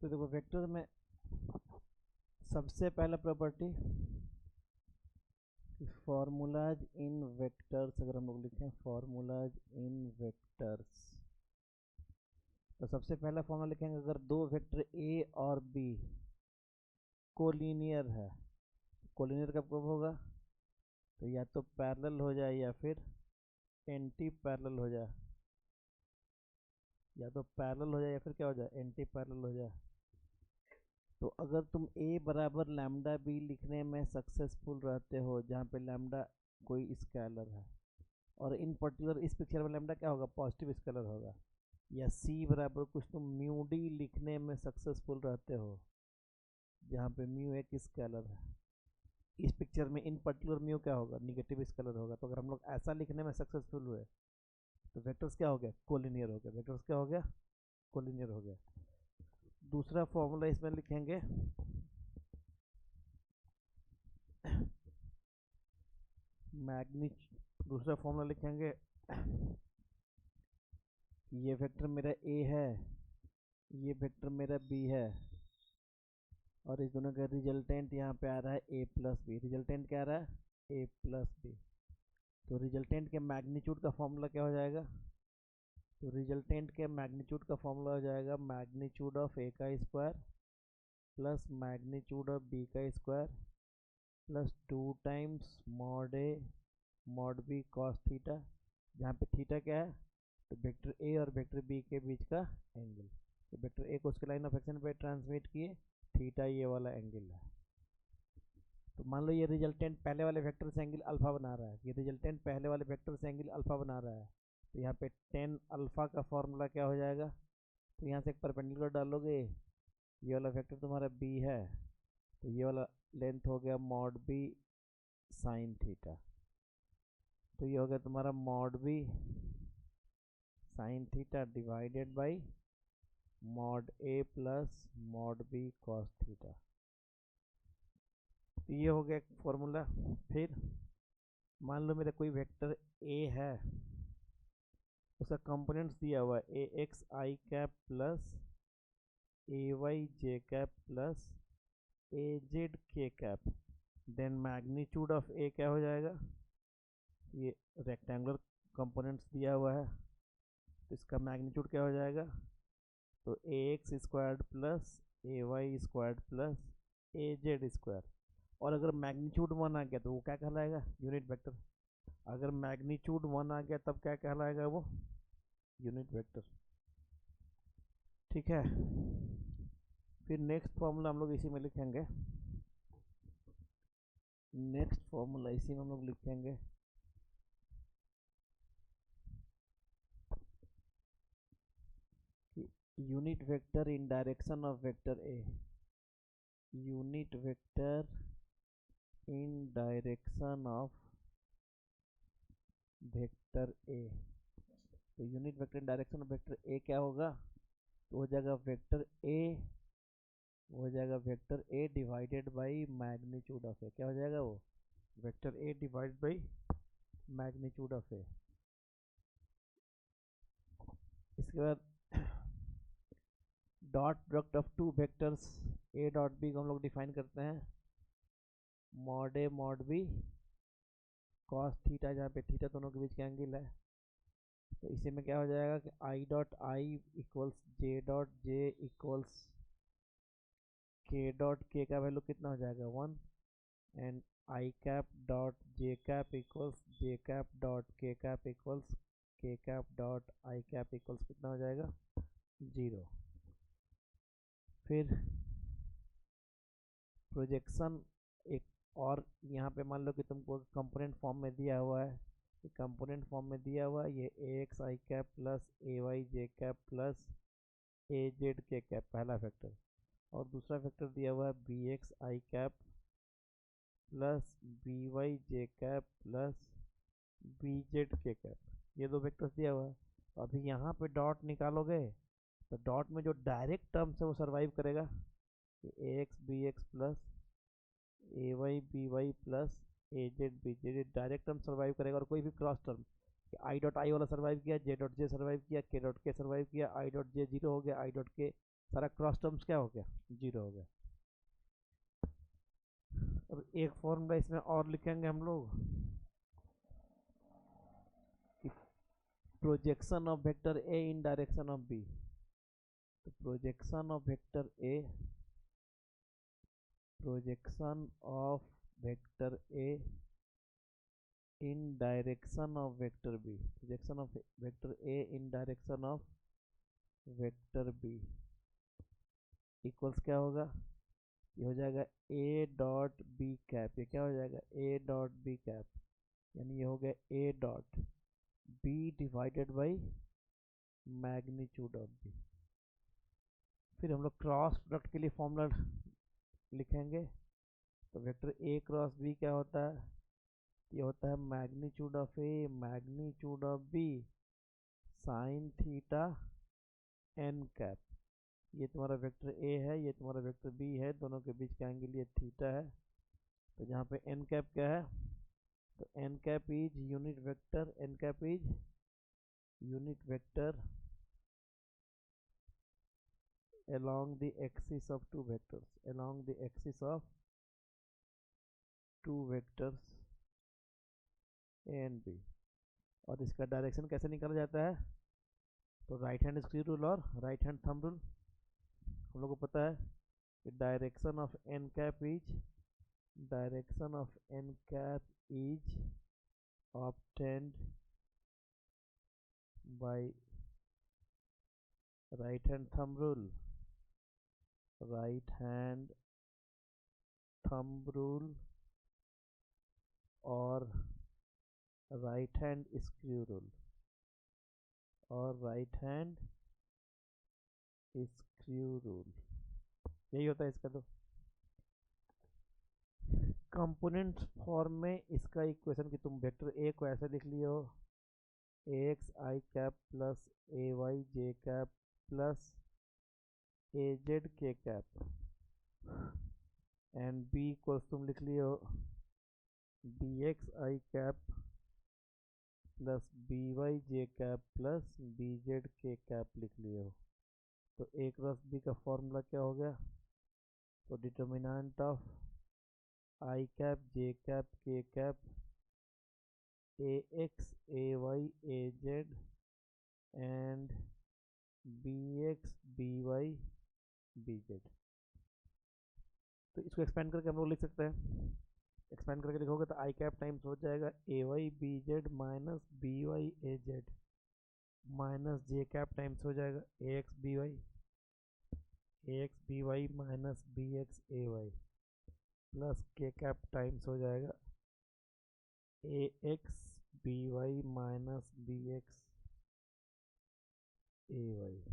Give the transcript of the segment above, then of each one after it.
तो देखो वेक्टर में सबसे पहला प्रॉपर्टी फॉर्मूलाज इन वेक्टर्स, अगर हम लोग लिखें फॉर्मूलाज इन वेक्टर्स, तो सबसे पहला फॉर्मूला लिखेंगे अगर दो वेक्टर ए और बी कोलिनियर है। कोलिनियर कब कब होगा? तो या तो पैरेलल हो जाए या फिर एंटी पैरेलल हो जाए, या तो पैरेलल हो जाए या फिर क्या हो जाए, एंटी पैरेलल हो जाए। तो अगर तुम a बराबर लैम्डा बी लिखने में सक्सेसफुल रहते हो, जहाँ पे लैम्डा कोई स्केलर है, और इन पर्टिकुलर इस पिक्चर में लैम्डा क्या होगा, पॉजिटिव स्केलर होगा, या c बराबर कुछ तुम म्यू डी लिखने में सक्सेसफुल रहते हो, जहाँ पे म्यू एक स्केलर है, इस पिक्चर में इन पर्टिकुलर म्यू क्या होगा, निगेटिव स्केलर होगा। तो अगर हम लोग ऐसा लिखने में सक्सेसफुल हुए तो वेक्टर्स क्या हो गया, कोलिनियर हो गया। वेक्टर्स क्या हो गया, कोलिनियर हो गया। दूसरा फॉर्मूला इसमें लिखेंगे दूसरा फॉर्मूला लिखेंगे ये वेक्टर मेरा a है, ये वेक्टर मेरा b है, और इस दोनों का रिजल्टेंट यहाँ पे आ रहा है a प्लस बी। रिजल्टेंट क्या आ रहा है, a प्लस बी। तो रिजल्टेंट के मैग्नीट्यूड का फॉर्मूला क्या हो जाएगा, तो रिजल्टेंट के मैग्नीट्यूड का फॉर्मूला हो जाएगा मैग्नीट्यूड ऑफ a का square plus magnitude of b का square plus 2 times mod a mod b cos theta, जहाँ पे थीटा क्या है, तो वेक्टर ए और वेक्टर बी के बीच का एंगल। तो वेक्टर ए को उसके लाइन ऑफ एक्शन पे ट्रांसमिट किए, थीटा ये वाला एंगल है। तो मान लो ये रिजल्टेंट पहले वाले वेक्टर से एंगल अल्फा बना रहा है, ये रिजल्टेंट पहले वाले वेक्टर से एंगल अल्फा बना रहा है, तो यहाँ पे टेन अल्फा का फॉर्मूला क्या हो जाएगा, तो यहाँ से एक परपेंडिकुलर डालोगे, ये वाला वेक्टर तुम्हारा बी है, तो ये वाला लेंथ हो गया मॉड बी साइन थीटा, तो ये हो गया तुम्हारा mod b sine theta divided by mod a plus mod b cos theta. तो ये हो गया फॉर्मूला। फिर मान लो मेरा कोई वेक्टर ए है, उसका कंपोनेंट्स दिया हुआ है ए X I cap plus A Y J cap plus A Z K cap, then magnitude of A क्या हो जाएगा, ये रेक्टेंगुलर कंपोनेंट्स दिया हुआ है, तो इसका मैग्नीट्यूड क्या हो जाएगा, तो ए x squared plus A Y squared plus A Z square. और अगर मैग्नीट्यूड 1 आ गया तो वो क्या कहलाएगा, यूनिट वेक्टर। अगर मैग्नीट्यूड 1 आ गया तब क्या कहलाएगा, वो यूनिट वेक्टर। ठीक है। फिर नेक्स्ट फॉर्मूला हम लोग इसी में लिखेंगे, नेक्स्ट फॉर्मूला इसी में हम लोग लिखेंगे unit vector in direction of vector A, unit vector in direction of vector A. तो unit vector in direction of vector A क्या होगा, तो हो जाएगा वेक्टर ए, हो जाएगा vector A divided by magnitude of A. क्या हो जाएगा वो, vector A divided by magnitude of A. इसके बाद dot product of two vectors A dot B को हम लोग डिफाइन करते हैं mod A mod b cos theta, जहाँ पे थीटा दोनों के बीच का एंगल है। तो इसी में क्या हो जाएगा कि आई dot I equals J dot J equals के डॉट के का वैल्यू कितना हो जाएगा 1, and I cap dot J cap equals J cap dot के कैप इक्वल्स के cap dot I cap equals कितना हो जाएगा 0। फिर प्रोजेक्शन एक और यहाँ पे मान लो कि तुमको कंपोनेंट फॉर्म में दिया हुआ है, कंपोनेंट फॉर्म में दिया हुआ है ये ए X I cap plus A Y J cap plus A Z K cap पहला वेक्टर, और दूसरा वेक्टर दिया हुआ है B X I cap plus B Y J cap plus B Z K cap, ये दो वेक्टर्स दिया हुआ है। तो अभी यहाँ पे डॉट निकालोगे तो डॉट में जो डायरेक्ट टर्म्स है वो सर्वाइव करेगा, A X B X plus A Y B Y plus A Z B Z, direct term survive करेगा, और कोई भी cross term I dot I वाला सर्वाइव किया, जे डॉट जे सर्वाइव किया, के डॉट के सर्वाइव किया, आई डॉट जे जीरो हो गया, आई डॉट के सारा क्रॉस टर्म्स क्या हो गया, जीरो हो गया। अब एक फॉर्मूला इसमें और लिखेंगे हम लोग कि projection of vector A in direction of B. तो projection of vector A, projection of vector A in direction of vector B, projection of vector A in direction of vector B equals क्या होगा, ये हो जाएगा ए dot B cap. ये क्या हो जाएगा, ए डॉट बी कैप, यानी ये हो गया a dot b divided by magnitude of b. फिर हम लोग क्रॉस प्रोडक्ट के लिए फॉर्मूला लिखेंगे। तो वेक्टर ए क्रॉस बी क्या होता है, ये होता है magnitude of a magnitude of b sine theta n cap. ये तुम्हारा वेक्टर ए है, ये तुम्हारा वेक्टर बी है, दोनों के बीच का एंगल ये थीटा है। तो जहाँ पे एन कैप क्या है, तो n cap is unit vector, n cap is unit vector along the axis of two vectors, along the axis of two vectors a and b। और इसका डायरेक्शन कैसे निकाला जाता है, तो राइट हैंड स्क्रू रूल और राइट हैंड थंब रूल। हम लोग को पता है कि direction of n cap is, direction of n cap is obtained by right hand thumb rule, right hand thumb rule और राइट हैंड स्क्रू रूल और right hand screw rule, यही होता है इसका। तो कंपोनेंट फॉर्म में इसका इक्वेशन कि तुम वेक्टर ए को ऐसे लिख लियो, A X I cap plus A Y J cap plus A Z K cap, and B equals तुम लिख लियो B X I cap plus B Y J cap plus B Z K cap लिख लियो। तो A cross B का formula क्या हो गया, तो determinant of I cap J cap K cap A X A Y A Z and B X B Y B z. तो इसको एक्सपेंड करके हम लोग लिख सकते हैं, एक्सपेंड करके लिखोगे तो आई कैप टाइम्स हो जाएगा A Y B Z minus B Y A Z minus J cap times हो जाएगा A X B Y minus B X A Y plus K cap times हो जाएगा A X B Y minus B X A Y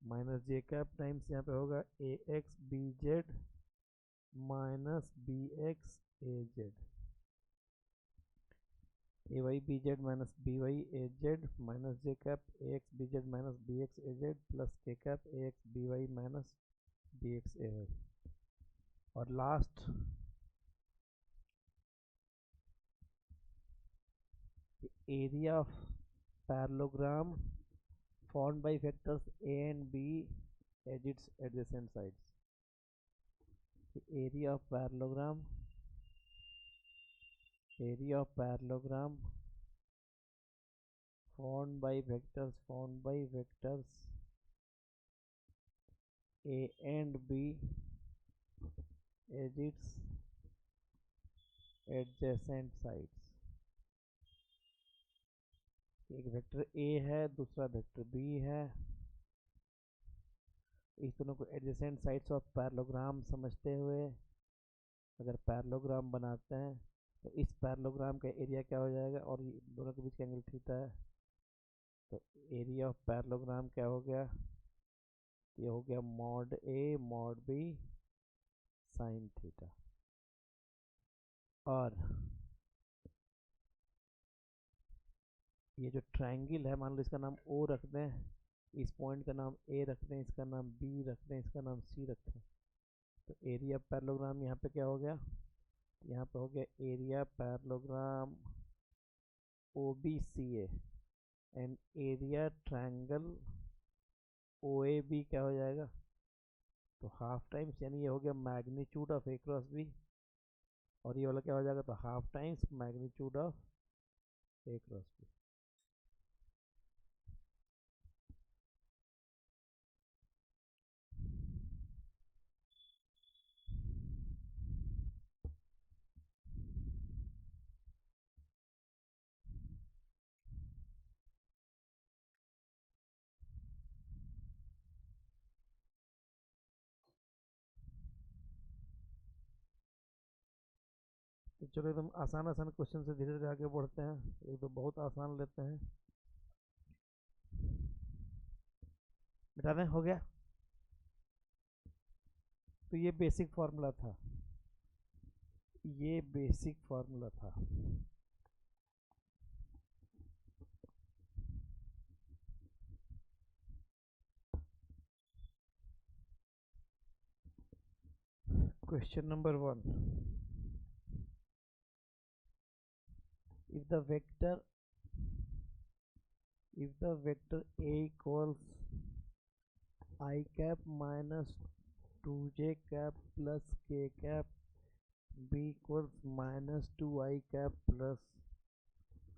minus J cap times यहाँ पे होगा A X B Z minus B X A Z, A Y B Z minus B Y A Z minus J cap A X B Z minus B X A Z plus K cap A X B Y minus B X A Y. और last area of parallelogram formed by vectors a and b at its adjacent sides। The area of parallelogram formed by vectors a and b at its adjacent sides। एक vector a है, दूसरा vector b है, इस दोनों को adjacent sides of parallelogram समझते हुए अगर पैरेललोग्राम बनाते हैं तो इस पैरेललोग्राम का एरिया क्या हो जाएगा, और ये दोनों के बीच का एंगल थीटा है। तो एरिया ऑफ पैरेललोग्राम क्या हो गया, ये हो गया mod A mod b sine theta. और ये जो ट्रायंगल है, मान लो इसका नाम ओ रख दें, इस पॉइंट का नाम ए रख दें, इसका नाम बी रख दें, इसका नाम सी रखें, तो एरिया पैरेललोग्राम यहाँ पे क्या हो गया, यहाँ पे हो गया area parallelogram O B C A. And area triangle O A B क्या हो जाएगा, तो हाफ टाइम्स, यानी ये हो गया magnitude of A cross b, और ये वाला क्या हो जाएगा, तो half times magnitude of A cross b. तो चलो एकदम आसान आसान क्वेश्चन से धीरे धीरे आगे बढ़ते हैं, एक तो बहुत आसान लेते हैं। बता दें, हो गया। तो ये बेसिक फार्मूला था, ये बेसिक फार्मूला था। Question number 1, if the vector a equals I cap minus 2j cap plus k cap, b equals minus 2I cap plus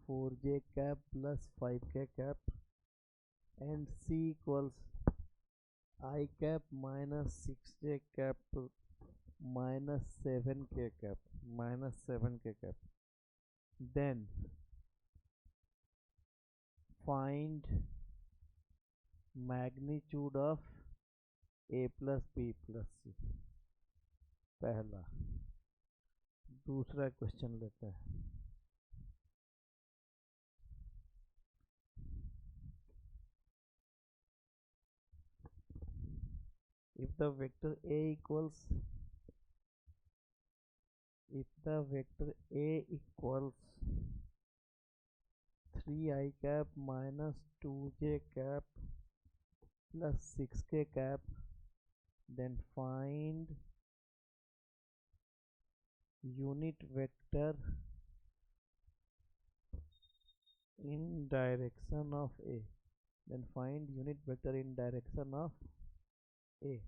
4j cap plus 5k cap, and c equals I cap minus 6j cap minus 7k cap, then find magnitude of a plus b plus c। पहला। दूसरा question लेते हैं। if the vector a equals 3I cap minus 2j cap plus 6k cap, then find unit vector in direction of a, a।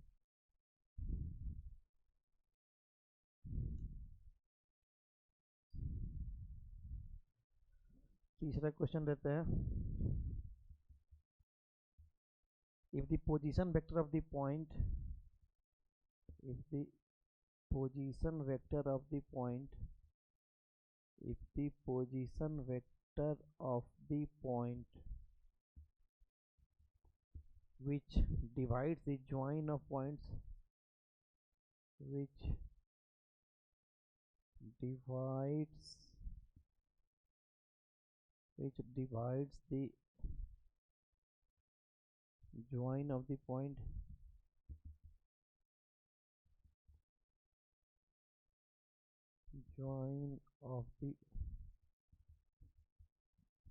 तीसरा question लेते हैं। if the position vector of the point if the position vector of the point which divides the join of points divides the join of the point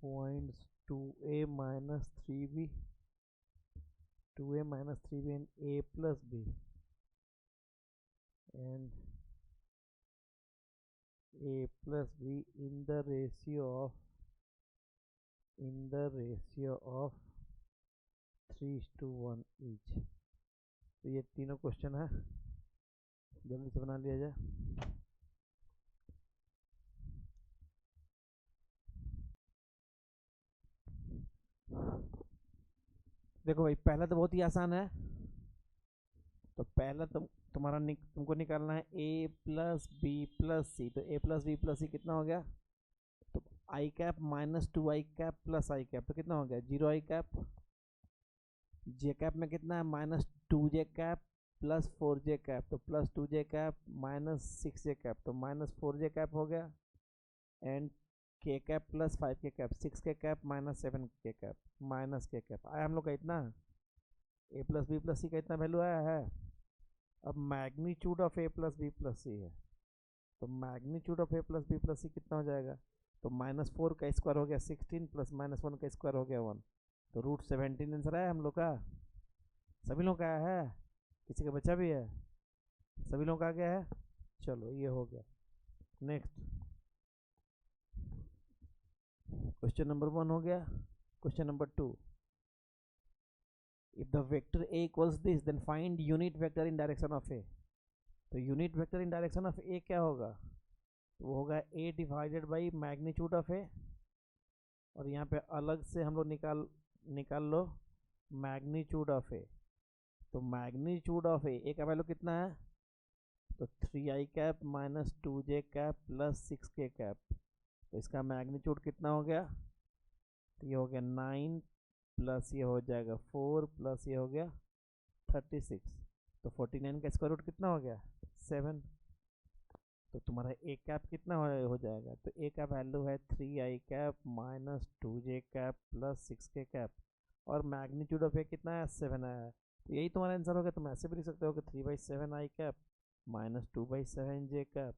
points 2a minus 3b and a plus b, in the ratio of 3:1 each। तो ये तीनों question है, जल्दी से बना लिया जाए। देखो भाई, पहला तो बहुत ही आसान है। तो पहला तुमको निकालना है a plus B plus C. तो a plus B plus C कितना हो गया, तो I cap minus 2I cap plus I cap, तो कितना हो गया 0I कैप। जे कैप में कितना है minus 2j cap plus 4j cap, तो plus 2j cap minus 6j cap, तो माइनस 4j कैप हो गया। And K cap plus 5k cap, 6k cap minus 7k cap minus k cap आया हम लोग का इतना। a plus B plus C का इतना वैल्यू आया है। अब magnitude of a plus B plus C है, तो magnitude of a plus B plus C कितना हो जाएगा, तो माइनस 4 का स्क्वायर हो गया 16 प्लस माइनस 1 का स्क्वायर हो गया 1, तो रूट 17 आंसर आया हम लोग का। सभी लोग का आया है, किसी का बचा भी है, सभी लोग का आ गया है। चलो ये हो गया। नेक्स्ट क्वेश्चन नंबर 1 हो गया। Question number 2, if the vector a equals this then find unit vector in direction of a। तो unit vector in direction of A क्या होगा, तो वो होगा a divided by magnitude of A, और यहाँ पे अलग से हम लोग निकाल लो मैग्नीट्यूड ऑफ ए। तो मैग्नीट्यूड ऑफ ए का वैल्यू कितना है, तो 3i cap minus 2j cap plus 6k cap. तो इसका मैग्नीट्यूड कितना हो गया, तो ये हो गया 9 प्लस ये हो जाएगा 4 प्लस ये हो गया 36। तो 49 का स्क्वायर रूट कितना हो गया 7। तो तुम्हारा ए कैप कितना हो जाएगा, तो ए का वैल्यू है 3i cap minus 2j cap plus 6k cap, और मैग्नीट्यूड ऑफ ए कितना है 7 आया है। तो यही तुम्हारा आंसर होगा। तुम ऐसे भी लिख सकते हो कि 3/7i cap minus 2/7j cap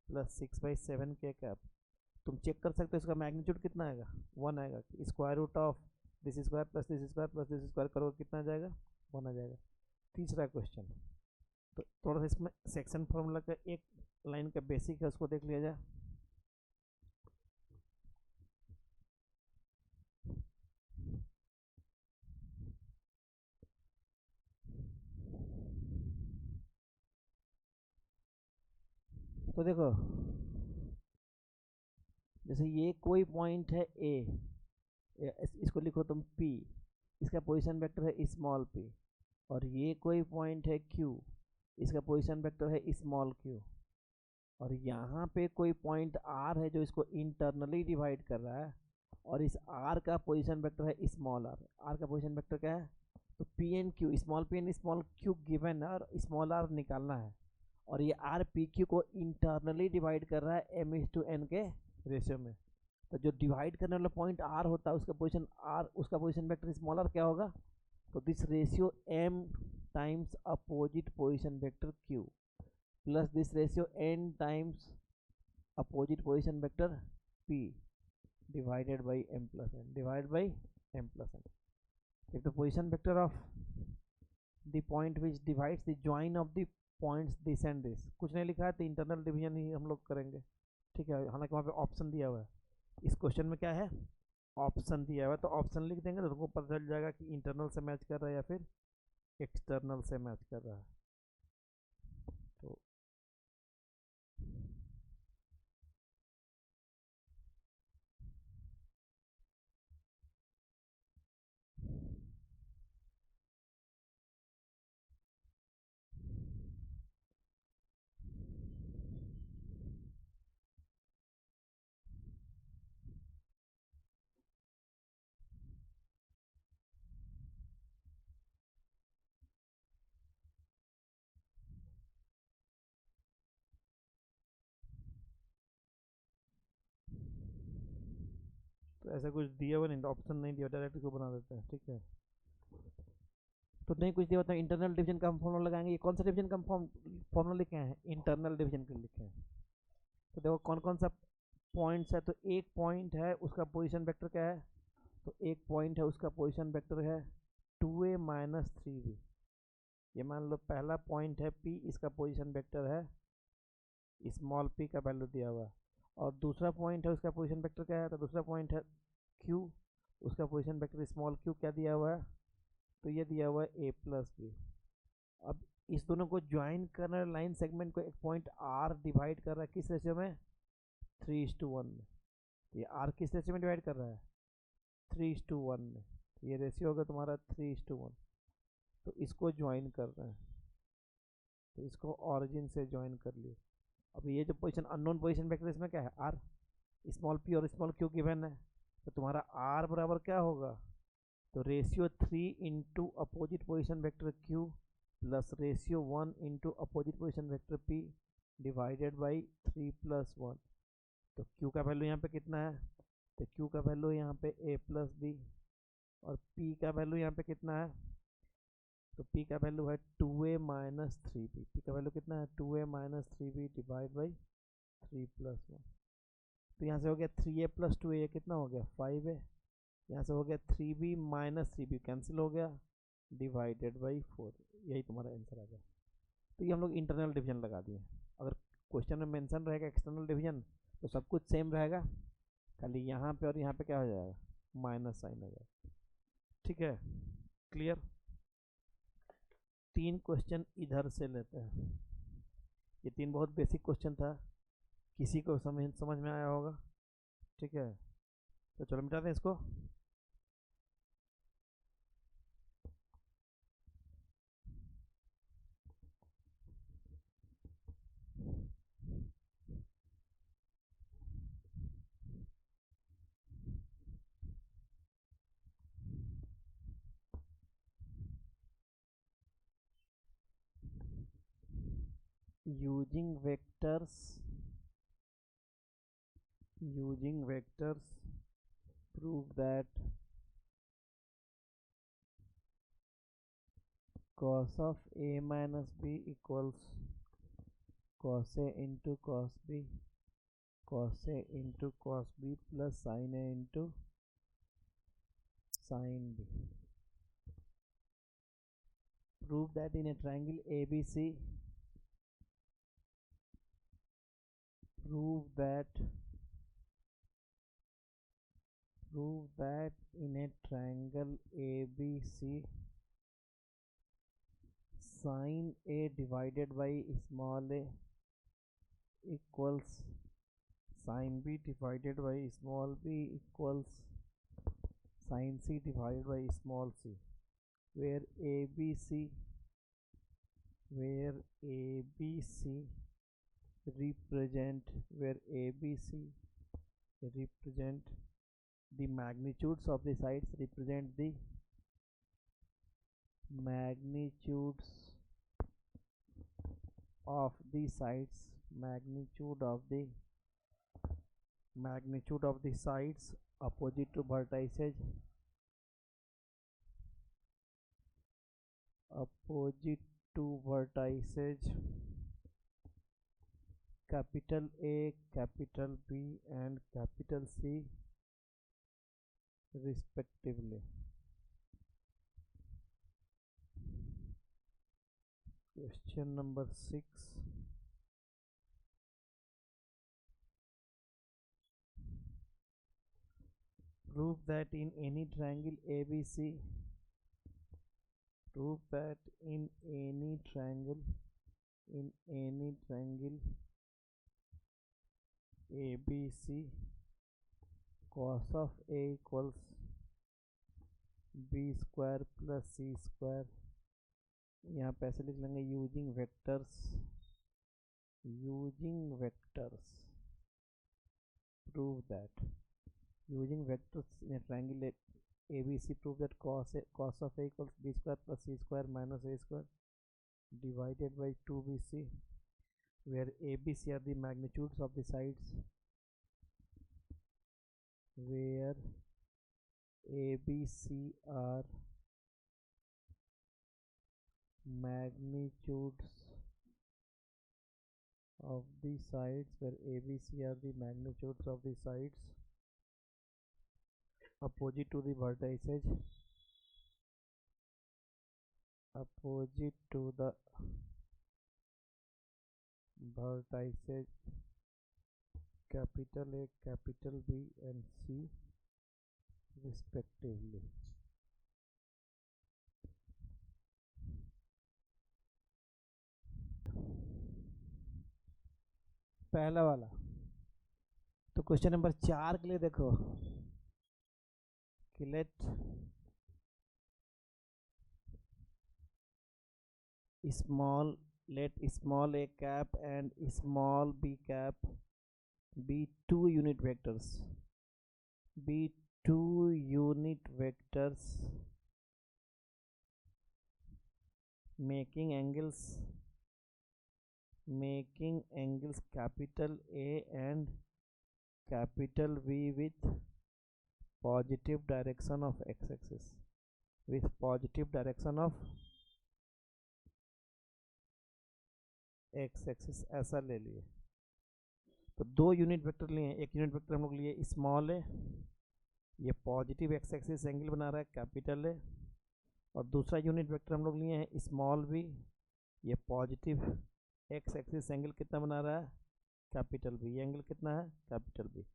plus 6/7k cap. तुम चेक कर सकते हो इसका मैग्नीट्यूड कितना आएगा, 1 आएगा। Square root of this square plus this square plus this square करोगे कितना आ जाएगा, 1 आ जाएगा। तीसरा क्वेश्चन, तो थोड़ा सा इसमें सेक्शन फॉर्मूला का एक लाइन का बेसिक है, उसको देख लिया जाए। तो देखो, जैसे ये कोई पॉइंट है ए, इसको लिखो तुम P, इसका पोजीशन वेक्टर है स्मॉल p, और ये कोई पॉइंट है Q, इसका पोजीशन वेक्टर है स्मॉल q, और यहाँ पे कोई पॉइंट R है जो इसको इंटरनली डिवाइड कर रहा है, और इस R का पोजीशन वेक्टर है स्मॉल r। R का पोजीशन वेक्टर क्या है, तो P and Q, small p and small q given है और स्मॉल r निकालना है, और ये R PQ को इंटरनली डिवाइड कर रहा है m/n के रेशियो में। तो जो डिवाइड करने वाला पॉइंट R होता है उसका पोजीशन R, उसका पोजीशन वेक्टर स्मॉल r क्या होगा, तो this ratio m times opposite position vector Q plus this ratio n times opposite position vector P divided by m plus n, divided by m plus n। If the position vector of the point which divides the join of the points this and this, कुछ नहीं लिखा है तो internal division ही हम लोग करेंगे, ठीक है। हालांकि वहाँ पे ऑप्शन दिया हुआ है, इस क्वेश्चन में क्या है ऑप्शन दिया हुआ है, तो ऑप्शन लिख देंगे तो तुमको पता चल जाएगा कि इंटरनल से मैच कर रहा है या फिर एक्सटर्नल से मैच कर रहा है। तो ऐसा कुछ दिया हुआ नहीं, ऑप्शन नहीं दिया, डायरेक्ट इसको बना देते हैं, ठीक है। तो नहीं कुछ दिया होता है, इंटरनल डिवीजन का हम फॉर्मूला लगाएंगे। ये कौन सा डिवीजन का फॉर्मूला लिखे हैं, इंटरनल डिवीजन के लिखे हैं। तो देखो कौन कौन सा पॉइंट्स है, तो एक पॉइंट है उसका पोजीशन वेक्टर क्या है, तो एक पॉइंट है उसका पोजीशन वेक्टर है 2a माइनस 3b। ये मान लो पहला पॉइंट है P, इसका पोजीशन वेक्टर है स्मॉल p का वैल्यू दिया हुआ है, और दूसरा पॉइंट है उसका पोजीशन वेक्टर क्या है, तो दूसरा पॉइंट है Q, उसका पोजीशन वेक्टर स्मॉल q क्या दिया हुआ है, तो ये दिया हुआ है a प्लस बी। अब इस दोनों को ज्वाइन करने लाइन सेगमेंट को एक पॉइंट R डिवाइड कर रहा है किस रेशियो में, 3:1 में। तो ये R किस रेशियो में डिवाइड कर रहा है, 3:1 में। तो ये रेशियो होगा तुम्हारा 3:1। तो इसको ज्वाइन कर रहे हैं, तो इसको ऑरिजिन से ज्वाइन कर लिए। अब ये जो पोजीशन अननोन पोजीशन वेक्टर इसमें क्या है R, स्मॉल p और स्मॉल q गिवन है, तो तुम्हारा R बराबर क्या होगा, तो ratio 3 into opposite position vector Q plus ratio 1 into opposite position vector P divided by 3 plus 1। तो Q का वैल्यू यहाँ पे कितना है, तो Q का वैल्यू यहाँ पे a प्लस बी, और P का वैल्यू यहाँ पे कितना है, तो P का वैल्यू है 2a माइनस 3b। P का वैल्यू कितना है 2a minus 3b divide by 3 plus 1। तो यहाँ से हो गया 3a प्लस 2a कितना हो गया 5a, यहाँ से हो गया 3b माइनस 3b कैंसिल हो गया डिवाइडेड बाई 4। यही तुम्हारा आंसर आ गया। तो ये हम लोग इंटरनल डिवीजन लगा दिए। अगर क्वेश्चन में मेंशन रहेगा एक्सटर्नल डिवीजन तो सब कुछ सेम रहेगा, खाली यहाँ पे और यहाँ पे क्या हो जाएगा माइनस साइन आ जाए। ठीक है, क्लियर। 3 क्वेश्चन इधर से लेते हैं। ये 3 बहुत बेसिक क्वेश्चन था, किसी को समझ में आया होगा। ठीक है, तो चलो मिटाते हैं इसको। using vectors prove that cos of a minus b equals cos a into cos b plus sin a into sin b. Prove that in a triangle ABC, prove that in a triangle ABC, sin A divided by small a equals sin B divided by small b equals sin C divided by small c, where ABC represent the magnitudes of the sides, magnitude of the sides opposite to vertices, capital A, capital B and capital C respectively. Question number 6. Prove that in any triangle ABC, ABC, cos of A equals B square plus C square. यहाँ पे ऐसे लिख लेंगे using vectors, prove that using vectors in a triangle ABC, prove that cos of A equals B square plus C square minus A square divided by 2BC, where ABC are the magnitudes of the sides, opposite to the vertices, capital A, capital B and C respectively. पहला वाला तो question number 4 के लिए देखो कि let small a cap and small b cap be two unit vectors, making angles capital A and capital V with positive direction of x-axis, ऐसा ले लिए। तो 2 यूनिट वेक्टर लिए, एक यूनिट वेक्टर हम लोग लिए स्मॉल है, ये पॉजिटिव एक्स एक्सिस एंगल बना रहा है कैपिटल है, और दूसरा यूनिट वेक्टर हम लोग लिए हैं स्मॉल बी, ये पॉजिटिव एक्स एक्सिस एंगल कितना बना रहा है कैपिटल बी, ये एंगल कितना है कैपिटल बी।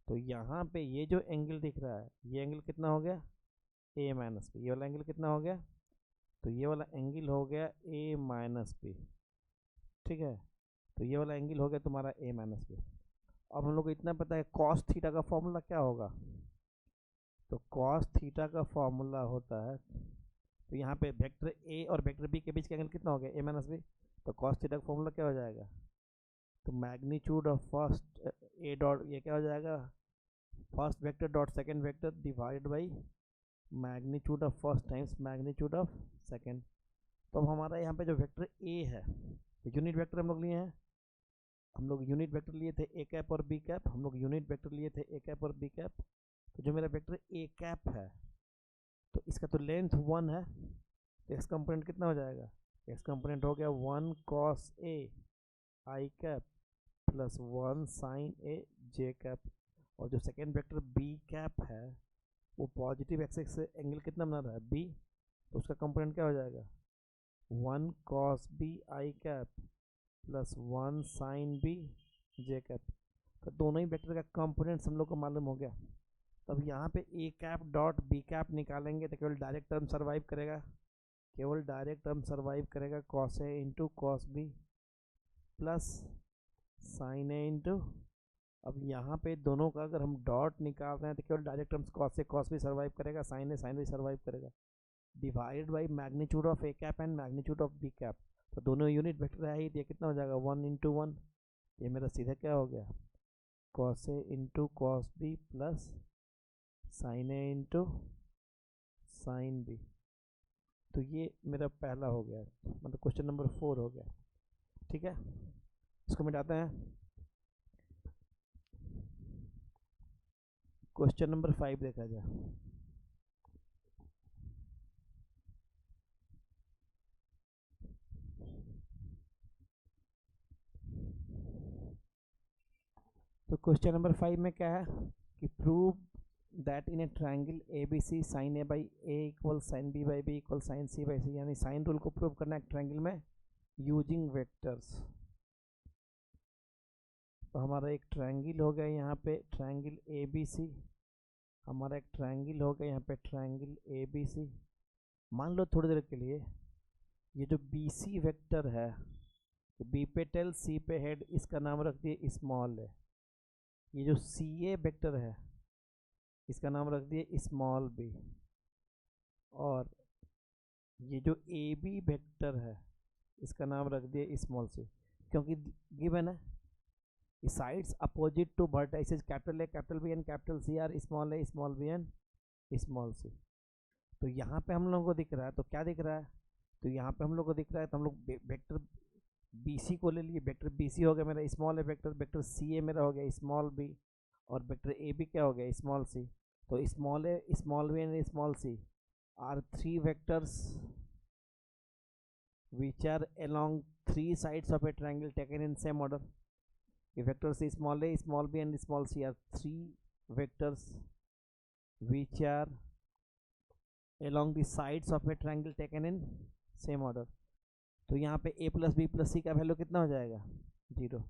तो यहाँ पे ये जो एंगल दिख रहा है, ये एंगल कितना हो गया, ए माइनस बी। ये वाला एंगल कितना हो गया, तो ये वाला एंगल हो गया ए माइनस बी। ठीक है, तो ये वाला एंगल हो गया तुम्हारा ए माइनस बी। अब हम लोग को इतना पता है कॉस थीटा का फॉर्मूला क्या होगा। तो कॉस थीटा का फॉर्मूला होता है, तो यहाँ पे वेक्टर ए और वेक्टर बी के बीच का एंगल कितना हो गया, ए माइनस बी। तो कॉस थीटा का फॉर्मूला क्या हो जाएगा, तो magnitude of first A dot, ये क्या हो जाएगा, first vector dot second vector divide by magnitude of first times magnitude of second. तो अब हमारा यहाँ पे जो वेक्टर ए है, तो यूनिट वेक्टर हम लोग लिए हैं, हम लोग यूनिट वेक्टर लिए थे ए कैप और बी कैप, हम लोग यूनिट वेक्टर लिए थे ए कैप और बी कैप। तो जो मेरा वेक्टर ए कैप है, तो इसका तो लेंथ 1 है, तो एक्स कंपोनेंट कितना हो जाएगा, एक्स कंपोनेंट हो गया 1 cos A I cap plus 1 sign A J cap. और जो सेकेंड वेक्टर बी कैप है, वो पॉजिटिव एक्स एक्स से एंगल कितना बना रहा है, बी, तो उसका कंपोनेंट क्या हो जाएगा, 1 cos b i cap plus 1 sine b j cap. तो दोनों ही वेक्टर का कंपोनेंट्स हम लोग को मालूम हो गया। तब यहाँ पे A cap dot B cap निकालेंगे तो केवल डायरेक्ट टर्म सर्वाइव करेगा, केवल डायरेक्ट टर्म सर्वाइव करेगा, cos A into cos B plus sine A into, अब यहाँ पे दोनों का अगर हम डॉट निकाल रहे हैं तो केवल direct terms cos A cos B survive करेगा, sine A sine B survive करेगा, divide by magnitude of A cap and magnitude of B cap. तो दोनों यूनिट वेक्टर है ही, तो ये कितना हो जाएगा 1 इंटू 1, ये मेरा सीधा क्या हो गया, cos A into cos B plus sine A into sine B. तो ये मेरा पहला हो गया, मतलब क्वेश्चन नंबर 4 हो गया। ठीक है, इसको मिटाते हैं। क्वेश्चन नंबर 5 देखा जाए। तो क्वेश्चन नंबर 5 में क्या है कि prove that in a triangle A B C sine A by A equal sine B by B equal sine C by C, यानी साइन रूल को प्रूव करना है ट्राइंगल में यूजिंग वेक्टर्स। तो हमारा एक ट्राइंगल हो गया यहाँ पे ट्राइंगल ए बी सी, हमारा एक ट्राइंगल हो गया यहाँ पे ट्राइंगल ए बी सी। मान लो थोड़ी देर के लिए ये जो बी सी वेक्टर है, तो बी पे टेल सी पे हेड, इसका नाम रख दिए स्मॉल है। ये जो सी ए वेक्टर है, इसका नाम रख दिए स्मॉल बी। और ये जो ए बी वेक्टर है, इसका नाम रख दिए स्मॉल सी, क्योंकि गिवन है sides opposite to vertices capital A capital B and capital C are small A small B and small सी। तो यहाँ पे हम लोगों को दिख रहा है, तो क्या दिख रहा है, तो यहाँ पे हम लोग को दिख रहा है, तो हम लोग वेक्टर बी सी को ले लिए, वेक्टर बी सी हो गया मेरा small A vector, vector C a मेरा हो गया स्मॉल बी, और वेक्टर ए बी क्या हो गया स्मॉल सी। तो small A small B and small C are 3 vectors which are along 3 sides of a triangle taken in same order. The vectors small a, small b and small c are 3 vectors which are along the sides of a triangle taken in same order. तो यहाँ पे a plus B plus C का value कितना हो जाएगा 0।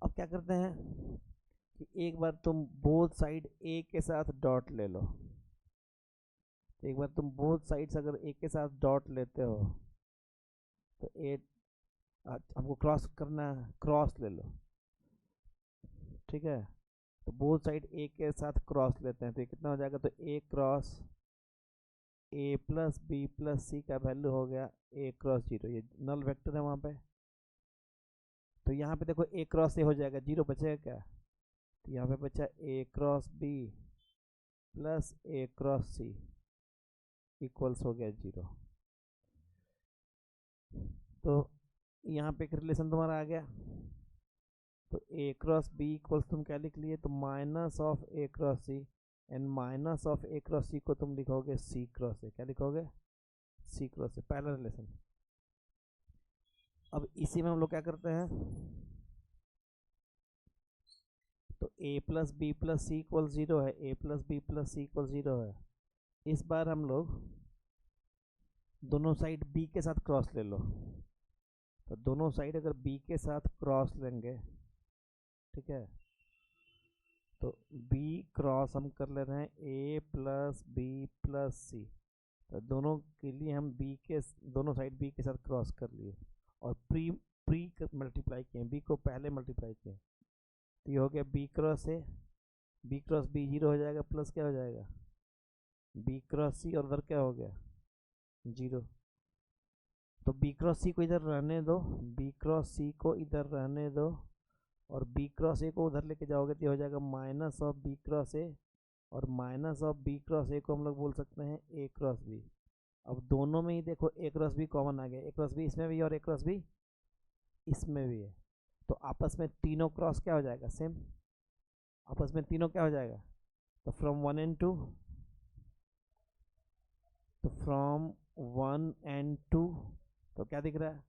अब क्या करते हैं कि एक बार तुम बोथ साइड a के साथ डॉट ले लो, तो एक बार तुम बोथ साइड्स अगर एक के साथ डॉट लेते हो तो ए हमको क्रॉस करना है, क्रॉस ले लो। ठीक है, तो बोथ साइड ए के साथ क्रॉस लेते हैं, तो ये कितना हो जाएगा, तो A cross A plus B plus C का वैल्यू हो गया ए क्रॉस 0। ये नल वेक्टर है वहाँ पे, तो यहाँ पे देखो ए क्रॉस ए हो जाएगा, 0 बचेगा क्या, तो यहाँ पे बचा ए क्रॉस बी प्लस ए क्रॉस सी इक्वल्स हो गया 0। तो यहाँ पे एक रिलेशन तुम्हारा आ गया, तो ए क्रॉस बी इक्वल्स तुम क्या लिख लिए, तो minus of A cross C, and minus of A cross C को तुम लिखोगे सी क्रॉस ए, क्या लिखोगे सी क्रॉस ए, पहला रिलेशन। अब इसी में हम लोग क्या करते हैं, तो ए प्लस बी प्लस सी इक्वल 0 है, ए प्लस बी प्लस सी इक्वल 0 है। इस बार हम लोग दोनों साइड b के साथ क्रॉस ले लो, तो दोनों साइड अगर b के साथ क्रॉस लेंगे, ठीक है, तो बी क्रॉस हम कर ले रहे हैं ए प्लस बी प्लस सी। तो दोनों के लिए हम बी के दोनों साइड बी के साथ क्रॉस कर लिए और प्री प्री मल्टीप्लाई किए, बी को पहले मल्टीप्लाई किए। तो ये हो गया b cross a, b cross b zero हो जाएगा, प्लस क्या हो जाएगा बी क्रॉस सी, और उधर क्या हो गया जीरो। तो बी क्रॉस सी को इधर रहने दो, बी क्रॉस सी को इधर रहने दो, और बी क्रॉस ए को उधर लेके जाओगे तो हो जाएगा minus of B cross A, और minus of B cross A को हम लोग बोल सकते हैं ए क्रॉस बी। अब दोनों में ही देखो ए क्रॉस बी कॉमन आ गया, ए क्रॉस बी इसमें भी और ए क्रॉस बी इसमें भी है। तो आपस में तीनों क्रॉस क्या हो जाएगा सेम, आपस में तीनों क्या हो जाएगा। तो फ्रॉम 1 and 2, तो फ्रॉम 1 and 2 तो क्या दिख रहा है,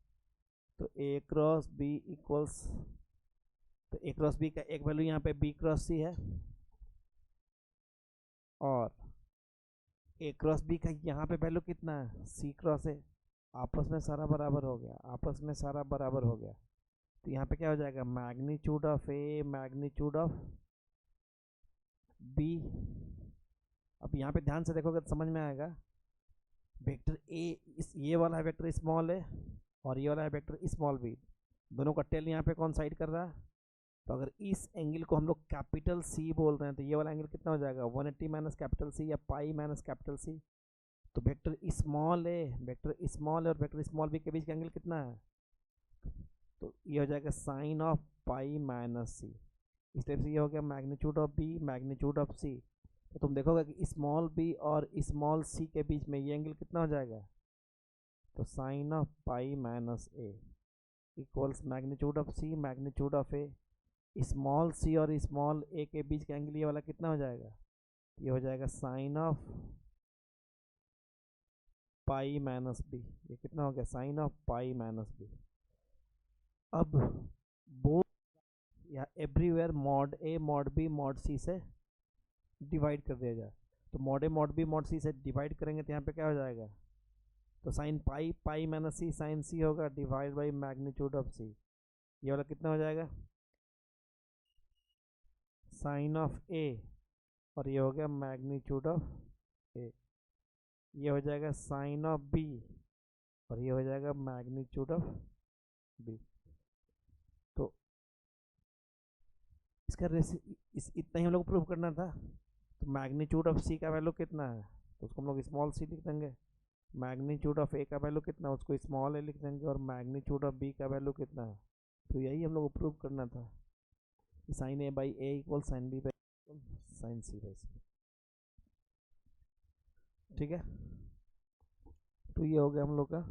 तो ए क्रॉस बी इक्वल्स, तो ए क्रॉस बी का एक वैल्यू यहाँ पे बी क्रॉस सी है, और ए क्रॉस बी का यहाँ पे वैल्यू कितना है सी क्रॉस है। आपस में सारा बराबर हो गया, आपस में सारा बराबर हो गया। तो यहाँ पे क्या हो जाएगा magnitude of a magnitude of b. अब यहाँ पे ध्यान से देखोगे तो समझ में आएगा, वेक्टर ए इस ये वाला है वेक्टर स्मॉल ए, और ये वाला है वेक्टर स्मॉल बी, दोनों का टेल यहाँ पे कौन साइड कर रहा है। तो अगर इस एंगल को हम लोग कैपिटल सी बोल रहे हैं तो ये वाला एंगल कितना हो जाएगा 180 माइनस कैपिटल सी या पाई माइनस कैपिटल सी। तो वेक्टर स्मॉल ए, वेक्टर स्मॉल और वेक्टर स्मॉल बी के बीच का एंगल कितना है, तो ये हो जाएगा sine of pi minus C. इस टाइप से ये हो गया magnitude of B magnitude of C. तो तुम देखोगे कि स्मॉल बी और स्मॉल सी के बीच में ये एंगल कितना हो जाएगा, तो sine of pi minus A equals magnitude of C magnitude of A. Small C और स्मॉल ए के बीच का एंगल ये वाला कितना हो जाएगा, ये हो जाएगा sine of pi minus B. ये कितना हो गया sine of pi minus B. अब बोथ या everywhere mod A mod B mod C से डिवाइड कर दिया जाए। तो mod A mod B mod C से डिवाइड करेंगे तो यहाँ पे क्या हो जाएगा, तो साइन पाई पाई माइनस सी साइन सी होगा डिवाइड बाई मैग्नीट्यूड ऑफ सी। ये वाला कितना हो जाएगा साइन ऑफ ए, और ये हो गया मैग्नीट्यूड ऑफ ए। ये हो जाएगा साइन ऑफ बी, और ये हो जाएगा मैग्नीट्यूड ऑफ बी। तो इसका इतना ही हम लोग प्रूव करना था। तो मैग्नीट्यूड ऑफ सी का वैल्यू कितना है, तो उसको हम लोग स्मॉल सी लिख देंगे। मैग्नीट्यूड ऑफ ए का वैल्यू कितना है उसको स्मॉल ए लिख देंगे, और मैग्नीट्यूड ऑफ बी का वैल्यू कितना है, तो यही हम लोग प्रूव करना था कि sine A by A equal sine B by sine C by C. ठीक है, तो ये हो गया हम लोग का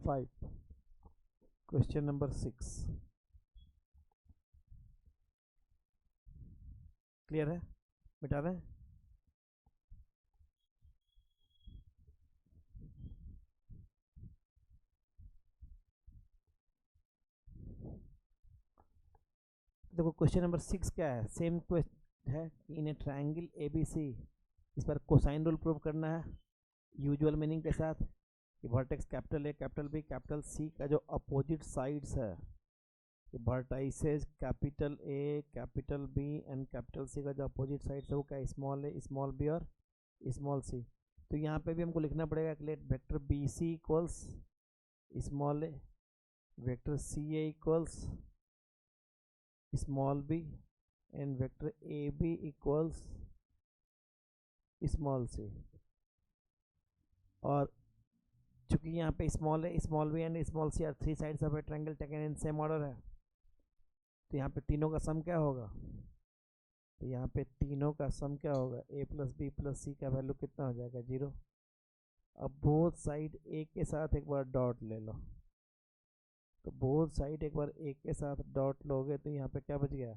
5। क्वेश्चन नंबर 6 क्लियर है, मिटा दें। देखो क्वेश्चन नंबर 6 क्या है, सेम क्वेश्चन है कि इन ए ट्रायंगल ए बी सी, इस पर कोसाइन रूल प्रूव करना है यूजुअल मीनिंग के साथ कि vertex capital A capital B capital C का जो अपोजिट साइड्स है, कि vertices capital A capital B and capital C का जो अपोजिट साइड्स है वो क्या स्मॉल ए स्मॉल बी और स्मॉल सी। तो यहाँ पे भी हमको लिखना पड़ेगा कि let vector B C equals small A, vector C A equals small B, and vector A B equals small C. और चूंकि यहाँ पे स्मॉल है small B and small C are three sides of a triangle taken in same order है, तो यहाँ पे तीनों का सम क्या होगा, तो यहाँ पे तीनों का सम क्या होगा ए प्लस बी प्लस सी का वैल्यू कितना हो जाएगा 0। अब बोथ साइड ए के साथ एक बार डॉट ले लो, तो बोथ साइड एक बार ए के साथ डॉट लोगे तो यहाँ पे क्या बच गया,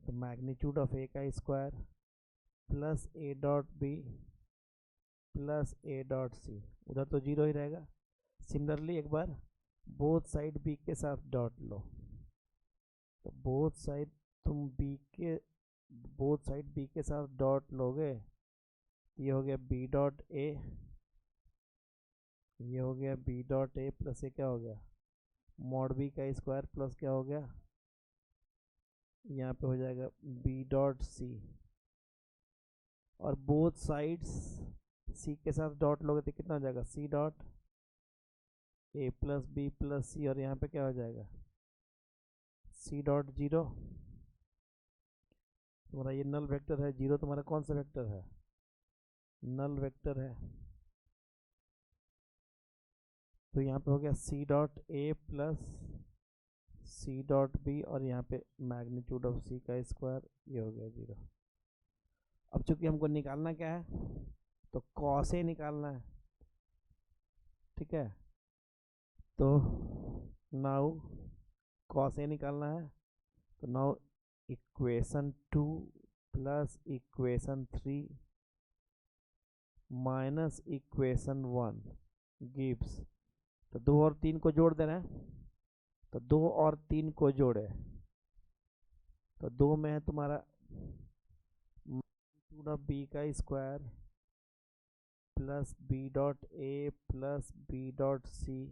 तो मैग्नीट्यूड ऑफ ए का square plus A dot B plus A dot C, उधर तो 0 ही रहेगा। सिमिलरली एक बार बोथ साइड बी के साथ डॉट लो, तो बोथ साइड तुम बोथ साइड बी के साथ डॉट लोगे, ये हो गया बी डॉट ए, ये हो गया बी डॉट ए प्लस ये क्या हो गया मॉड बी का स्क्वायर प्लस क्या हो गया यहाँ पे हो जाएगा बी डॉट सी, और बोथ साइड्स सी के साथ डॉट लोगे तो कितना हो जाएगा C dot A plus B plus C, और यहाँ पे क्या हो जाएगा सी डॉट जीरो। तुम्हारा ये नल वेक्टर है, जीरो तुम्हारा कौन सा वेक्टर है, नल वेक्टर है। तो यहाँ पे हो गया C dot A plus C dot B, और यहाँ पे मैग्नीट्यूड ऑफ सी का स्क्वायर, ये हो गया जीरो। अब चूंकि हमको निकालना क्या है, तो कॉस ए निकालना है, ठीक है। तो नाउ कॉस ए निकालना है, तो now equation 2 plus equation 3 minus equation 1 gives, तो 2 और 3 को जोड़ देना है, तो 2 और 3 को जोड़े, तो 2 में है तुम्हारा मैग्नीट्यूड ऑफ बी का square plus B dot A plus B dot C.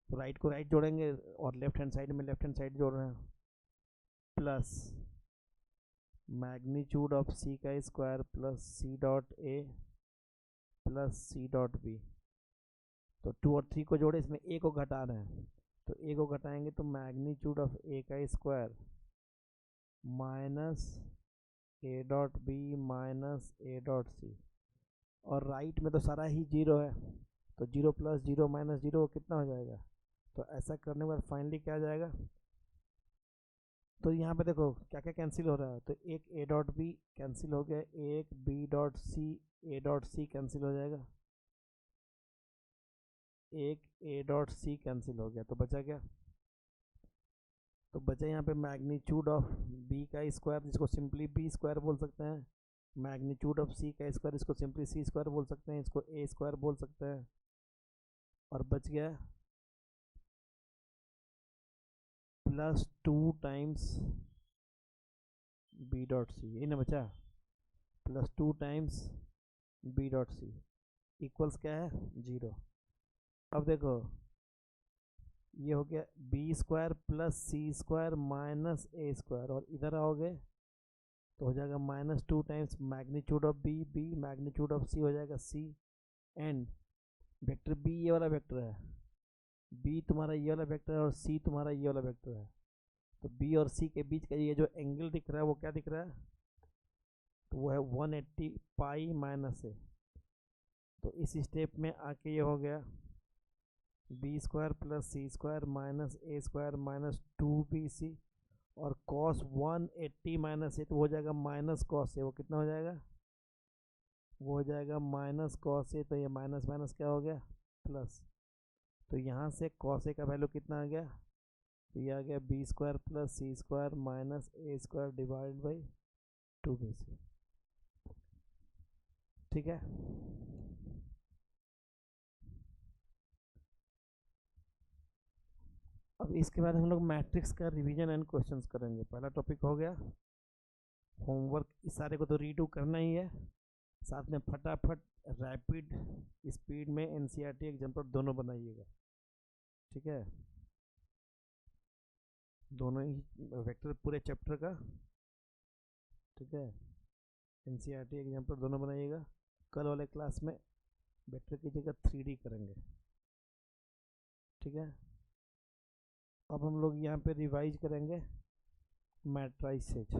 तो राइट को राइट जोड़ेंगे और लेफ्ट हैंड साइड में लेफ्ट हैंड साइड जोड़ रहे हैं, प्लस मैग्नीट्यूड ऑफ सी का square plus C dot A plus C dot B. तो 2 और 3 को जोड़े, इसमें ए को घटा रहे हैं, तो ए को घटाएंगे तो मैग्नीट्यूड ऑफ ए का square minus A dot B minus A dot C, और राइट में तो सारा ही जीरो है, तो zero plus zero minus zero कितना हो जाएगा। तो ऐसा करने के बाद फाइनली क्या आ जाएगा, तो यहाँ पे देखो क्या क्या कैंसिल हो रहा है, तो एक ए डॉट बी कैंसिल हो गया, एक B dot C A dot C cancel हो जाएगा, एक ए डॉट सी कैंसिल हो गया, तो बचा क्या, तो बचा यहाँ पे मैग्नीट्यूड ऑफ बी का स्क्वायर, जिसको सिंपली बी स्क्वायर बोल सकते हैं, मैग्नीट्यूड ऑफ सी का स्क्वायर, इसको सिंपली सी स्क्वायर बोल सकते हैं, इसको ए स्क्वायर बोल सकते हैं, और बच गया plus 2 times B dot C, यही ना बचा, plus 2 times B dot C equals क्या है जीरो। अब देखो ये हो गया B square plus C square minus A square, और इधर आओगे तो हो जाएगा minus 2 times magnitude of B, B magnitude of C हो जाएगा सी, एंड वेक्टर बी ये वाला वेक्टर है, बी तुम्हारा ये वाला वेक्टर है और सी तुम्हारा ये वाला वेक्टर है, तो बी और सी के बीच का ये जो एंगल दिख रहा है वो क्या दिख रहा है, तो वो है 180 पाई माइनस ए। तो इस स्टेप में आके ये हो गया B square plus C square minus A square minus 2bc, और कॉस 180 माइनस ए तो हो जाएगा माइनस कॉस ए, वो कितना हो जाएगा, वो हो जाएगा माइनस कॉस ए, तो ये माइनस माइनस क्या हो गया प्लस, तो यहाँ से कॉस ए का वैल्यू कितना आ गया, तो ये आ गया B square plus C square minus A square divide by 2bc, ठीक है। अब इसके बाद हम लोग मैट्रिक्स का रिवीजन एंड क्वेश्चंस करेंगे। पहला टॉपिक हो गया होमवर्क, इस सारे को तो रीडू करना ही है, साथ में फटाफट रैपिड स्पीड में एनसीईआरटी एग्जाम्पल दोनों बनाइएगा, ठीक है, दोनों ही वेक्टर पूरे चैप्टर का, ठीक है, एनसीईआरटी एग्जाम्पल दोनों बनाइएगा। कल वाले क्लास में वेक्टर की जगह 3D करेंगे, ठीक है। अब हम लोग यहाँ पे रिवाइज करेंगे मैट्राइसेज।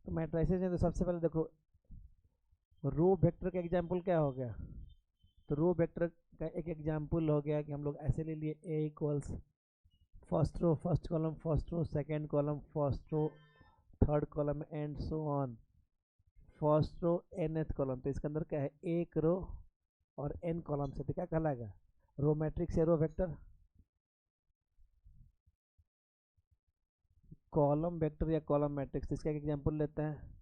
तो मैट्राइसेज है, तो सबसे पहले देखो रो वेक्टर का एग्जाम्पल क्या हो गया, तो रो वेक्टर का एक एग्जाम्पल हो गया कि हम लोग ऐसे ले लिए A equals first row first column first row, second column first row third column and so on, first row nth column, तो इसके अंदर क्या है एक रो और n कॉलम से, तो क्या कहलाएगा रो मैट्रिक्स या रो वेक्टर, कॉलम वेक्टर या कॉलम मैट्रिक्स। इसका एक एग्जांपल लेते हैं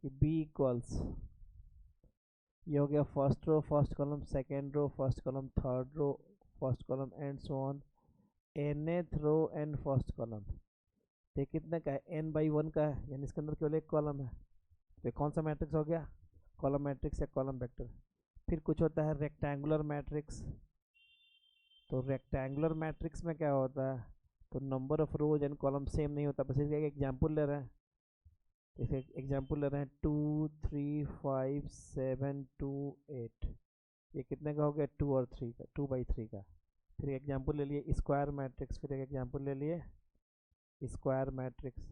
कि b इक्वल्स, ये हो गया first row first column second row first column third row first column and so on, nth row and first column, तो कितने का है n/1 का है, यानी इसके अंदर केवल एक कॉलम है, तो कौन सा मैट्रिक्स हो गया कॉलम मैट्रिक्स या कॉलम वेक्टर। फिर कुछ होता है रेक्टेंगुलर मैट्रिक्स, तो रेक्टेंगुलर मैट्रिक्स में क्या होता है, तो number of rose and column same नहीं होता। बस इसका एक एग्जाम्पल ले रहे हैं, जैसे एग्जाम्पल ले रहे हैं 2 3 5 7 2 8, ये कितने का हो गया, 2 और 3 का, 2/3 का। फिर एग्जाम्पल ले लिए स्क्वायर मैट्रिक्स, फिर एक एग्जाम्पल ले लिए स्क्वायर मैट्रिक्स।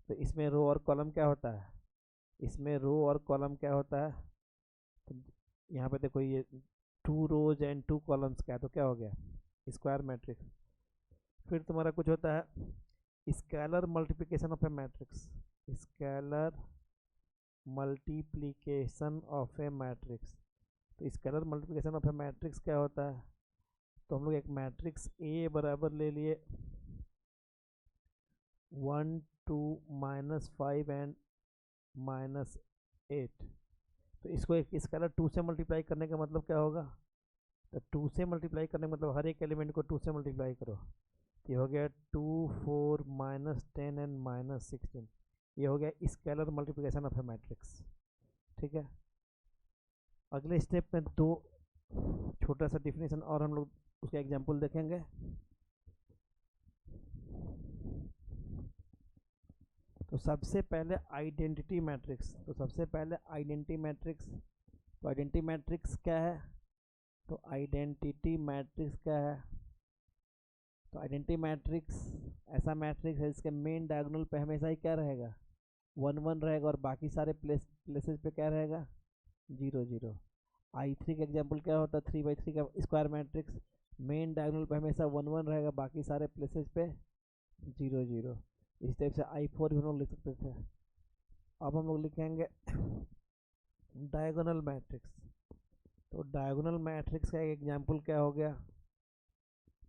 तो इसमें रो और कॉलम क्या होता है, इसमें रो और कॉलम क्या होता है, तो यहाँ पे देखो ये 2 रोज एंड 2 कॉलम्स का है, तो क्या हो गया स्क्वायर मैट्रिक्स। फिर तुम्हारा कुछ होता है scalar multiplication of a matrix, scalar multiplication of a matrix. तो scalar multiplication of a matrix क्या होता है, तो हम लोग एक मैट्रिक्स ए बराबर ले लिए 1 2 -5 एंड -8। तो इसको एक स्केलर 2 से मल्टीप्लाई करने का मतलब क्या होगा, तो 2 से मल्टीप्लाई करने का मतलब हर एक एलिमेंट को 2 से मल्टीप्लाई करो। ये हो गया 2 4 -10 एंड -16, ये हो गया scalar multiplication of a matrix. ठीक है, अगले स्टेप में दो छोटा सा डिफिनेशन और हम लोग उसका एग्जांपल देखेंगे। तो सबसे पहले आइडेंटिटी मैट्रिक्स, तो सबसे पहले आइडेंटिटी मैट्रिक्स, तो आइडेंटिटी मैट्रिक्स क्या है, तो आइडेंटिटी मैट्रिक्स क्या है, तो आइडेंटिटी मैट्रिक्स ऐसा मैट्रिक्स है जिसके मेन डायगोनल पे हमेशा ही क्या रहेगा, 1 1 रहेगा, और बाकी सारे प्लेसेस पे क्या रहेगा, 0 0। I3 का एग्जाम्पल क्या होता है, 3/3 का स्क्वायर मैट्रिक्स, मेन डायगोनल पे हमेशा 1 1 रहेगा, बाकी सारे प्लेसेस पे 0 0। इस टाइप से I4 भी हम लोग लिख सकते थे। अब हम लोग लिखेंगे डायगोनल मैट्रिक्स। तो डायगोनल मैट्रिक्स का एक एग्जाम्पल क्या हो गया,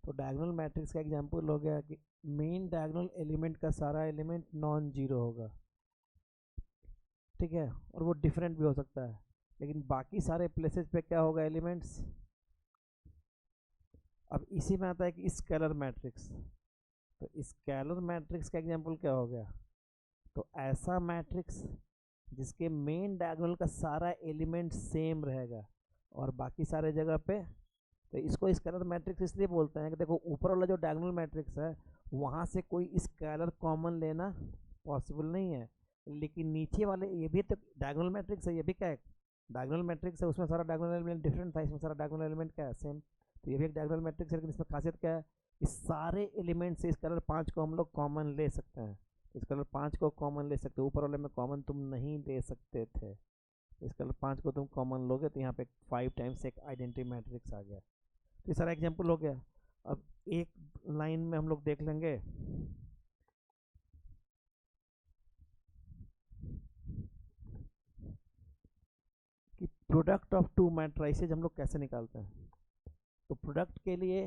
तो डायगोनल मैट्रिक्स का एग्जाम्पल हो गया कि मेन डायगोनल एलिमेंट का सारा एलिमेंट नॉन जीरो होगा। ठीक है, और वो डिफरेंट भी हो सकता है, लेकिन बाकी सारे प्लेसेस पे क्या होगा एलिमेंट्स। अब इसी में आता है कि स्केलर मैट्रिक्स। तो स्केलर मैट्रिक्स का एग्जाम्पल क्या हो गया, तो ऐसा मैट्रिक्स जिसके मेन डायगोनल का सारा एलिमेंट सेम रहेगा और बाकी सारे जगह पे, तो इसको स्केलर मैट्रिक्स इसलिए बोलते हैं कि देखो ऊपर वाला जो डायगोनल मैट्रिक्स है वहाँ से कोई स्केलर कॉमन लेना पॉसिबल नहीं है, लेकिन नीचे वाले ये भी तो डायगोनल मैट्रिक्स है, ये भी क्या है डायगोनल मैट्रिक्स है, उसमें सारा डायगोनल एलिमेंट डिफरेंट था, इसमें सारा डायगोनल एलिमेंट क्या है सेम। तो ये भी एक डायगोनल मैट्रिक्स है, लेकिन इसमें खासियत क्या है, इस सारे एलिमेंट से स्केलर 5 को हम लोग कॉमन ले सकते हैं। स्केलर 5 को कॉमन ले सकते हो, ऊपर वाले में कॉमन तुम नहीं ले सकते थे, स्केलर 5 को तुम कॉमन लोगे तो यहाँ पे 5 टाइम्स एक आइडेंटिटी मैट्रिक्स आ गया। तो ये सारा एग्जाम्पल हो गया। अब एक लाइन में हम लोग देख लेंगे कि प्रोडक्ट ऑफ टू मैट्रिसेज हम लोग कैसे निकालते हैं। तो प्रोडक्ट के लिए,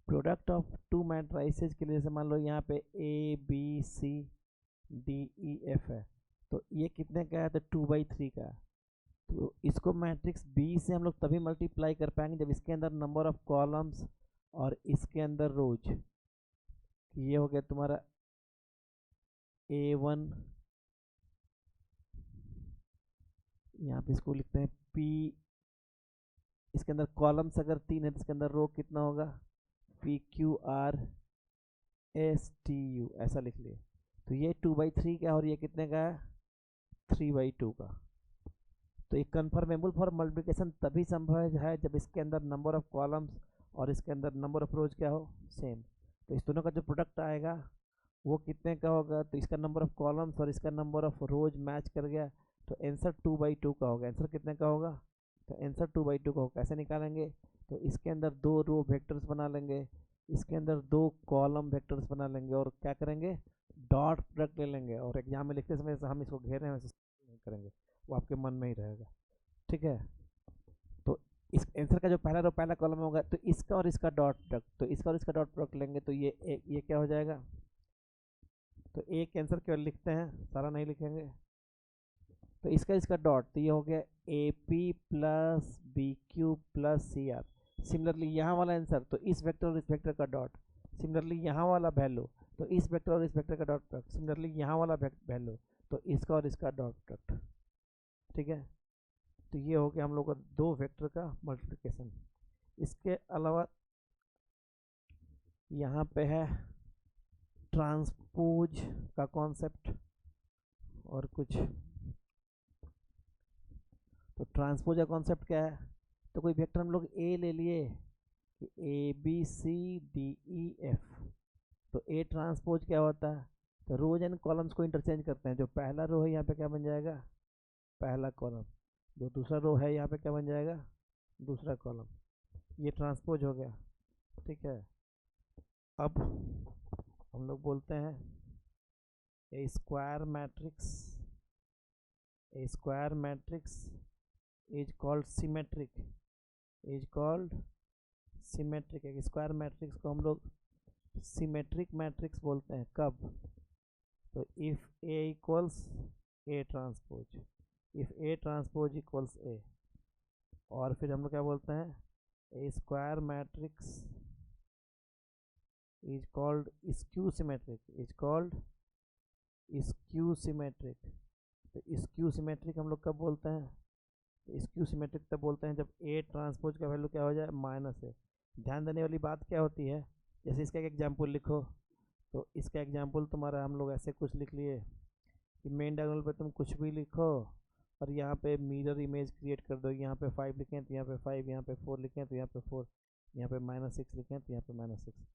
प्रोडक्ट ऑफ टू मैट्रिसेज के लिए जैसे मान लो यहाँ पे ABCDEF है, तो ये कितने का है, तो 2/3 का है। तो इसको मैट्रिक्स बी से हम लोग तभी मल्टीप्लाई कर पाएंगे जब इसके अंदर नंबर ऑफ कॉलम्स और इसके अंदर रोज, ये हो गया तुम्हारा A1, यहाँ पे इसको लिखते हैं P, इसके अंदर कॉलम्स अगर 3 है तो इसके अंदर रो कितना होगा, PQRSTU, ऐसा लिख लिए। तो ये 2/3 का और ये कितने का है, 3/2 का। तो एक कन्फर्मेबल फॉर मल्टीप्लिकेशन तभी संभव है जब इसके अंदर नंबर ऑफ कॉलम्स और इसके अंदर नंबर ऑफ रोज क्या हो, सेम। तो इस दोनों का जो प्रोडक्ट आएगा वो कितने का होगा, तो इसका नंबर ऑफ कॉलम्स और इसका नंबर ऑफ रोज मैच कर गया, तो आंसर 2/2 का होगा। आंसर कितने का होगा, तो आंसर 2/2 का होगा। कैसे निकालेंगे, तो इसके अंदर 2 रो वेक्टर्स बना लेंगे, इसके अंदर 2 कॉलम वेक्टर्स बना लेंगे, और क्या करेंगे, डॉट प्रोडक्ट ले लेंगे, और एग्जाम में लिखते समय हम इसको घेरे हैं वैसे नहीं करेंगे, वो आपके मन में ही रहेगा। ठीक है, तो इस आंसर का जो पहला रो पहला कॉलम होगा तो इसका और इसका डॉट प्रोडक्ट, तो इसका और इसका डॉट प्रोडक्ट लेंगे तो ये क्या हो जाएगा, तो एक आंसर केवल लिखते हैं, सारा नहीं लिखेंगे। तो इसका डॉट, तो ये हो गया AP plus BQ plus CR। Similarly यहाँ वाला आंसर, तो इस वेक्टर और इस वेक्टर का डॉट, सिमिलरली यहाँ वाला वैल्यू, तो इस वेक्टर और इस वेक्टर का डॉट प्रोडक्ट, सिमिलरली यहाँ वाला वैल्यू, तो इसका और इसका डॉट प्रोडक्ट। ठीक है, तो ये हो गया हम लोग का 2 वेक्टर का मल्टीप्लिकेशन। इसके अलावा यहाँ पे है ट्रांसपोज का कॉन्सेप्ट और कुछ। तो ट्रांसपोज का कॉन्सेप्ट क्या है? तो कोई वेक्टर हम लोग ए ले लिए कि A B C D E F, तो ए ट्रांसपोज क्या होता है? तो रोज एंड कॉलम्स को इंटरचेंज करते हैं। जो पहला रो है यहाँ पे क्या बन जाएगा? पहला कॉलम। जो दूसरा रो है यहाँ पे क्या बन जाएगा? दूसरा कॉलम। ये ट्रांसपोज हो गया, ठीक है। अब हम लोग बोलते हैं a square matrix, a square matrix is called symmetric, is called symmetric. एक स्क्वायर मैट्रिक्स को हम लोग सिमेट्रिक मैट्रिक्स बोलते हैं। कब? तो if A equals A transpose, if A transpose equals A. और फिर हम लोग क्या बोलते हैं? A square matrix is called skew symmetric, is called skew symmetric. तो स्क्यू सिमेट्रिक हम लोग कब बोलते हैं? तो स्क्यू सिमेट्रिक तब बोलते हैं जब ए ट्रांसपोज का वैल्यू क्या हो जाए? माइनस है। ध्यान देने वाली बात क्या होती है, जैसे इसका एक एग्जाम्पल लिखो, तो इसका एग्जाम्पल तुम्हारा हम लोग ऐसे कुछ लिख लिए कि मेन डायगोनल पे तुम कुछ भी लिखो और यहाँ पे मिरर इमेज क्रिएट कर दो। यहाँ पे 5 लिखें तो यहाँ पे 5, यहाँ पे 4 लिखें तो यहाँ पे 4, यहाँ पे -6 लिखें तो यहाँ पे -6।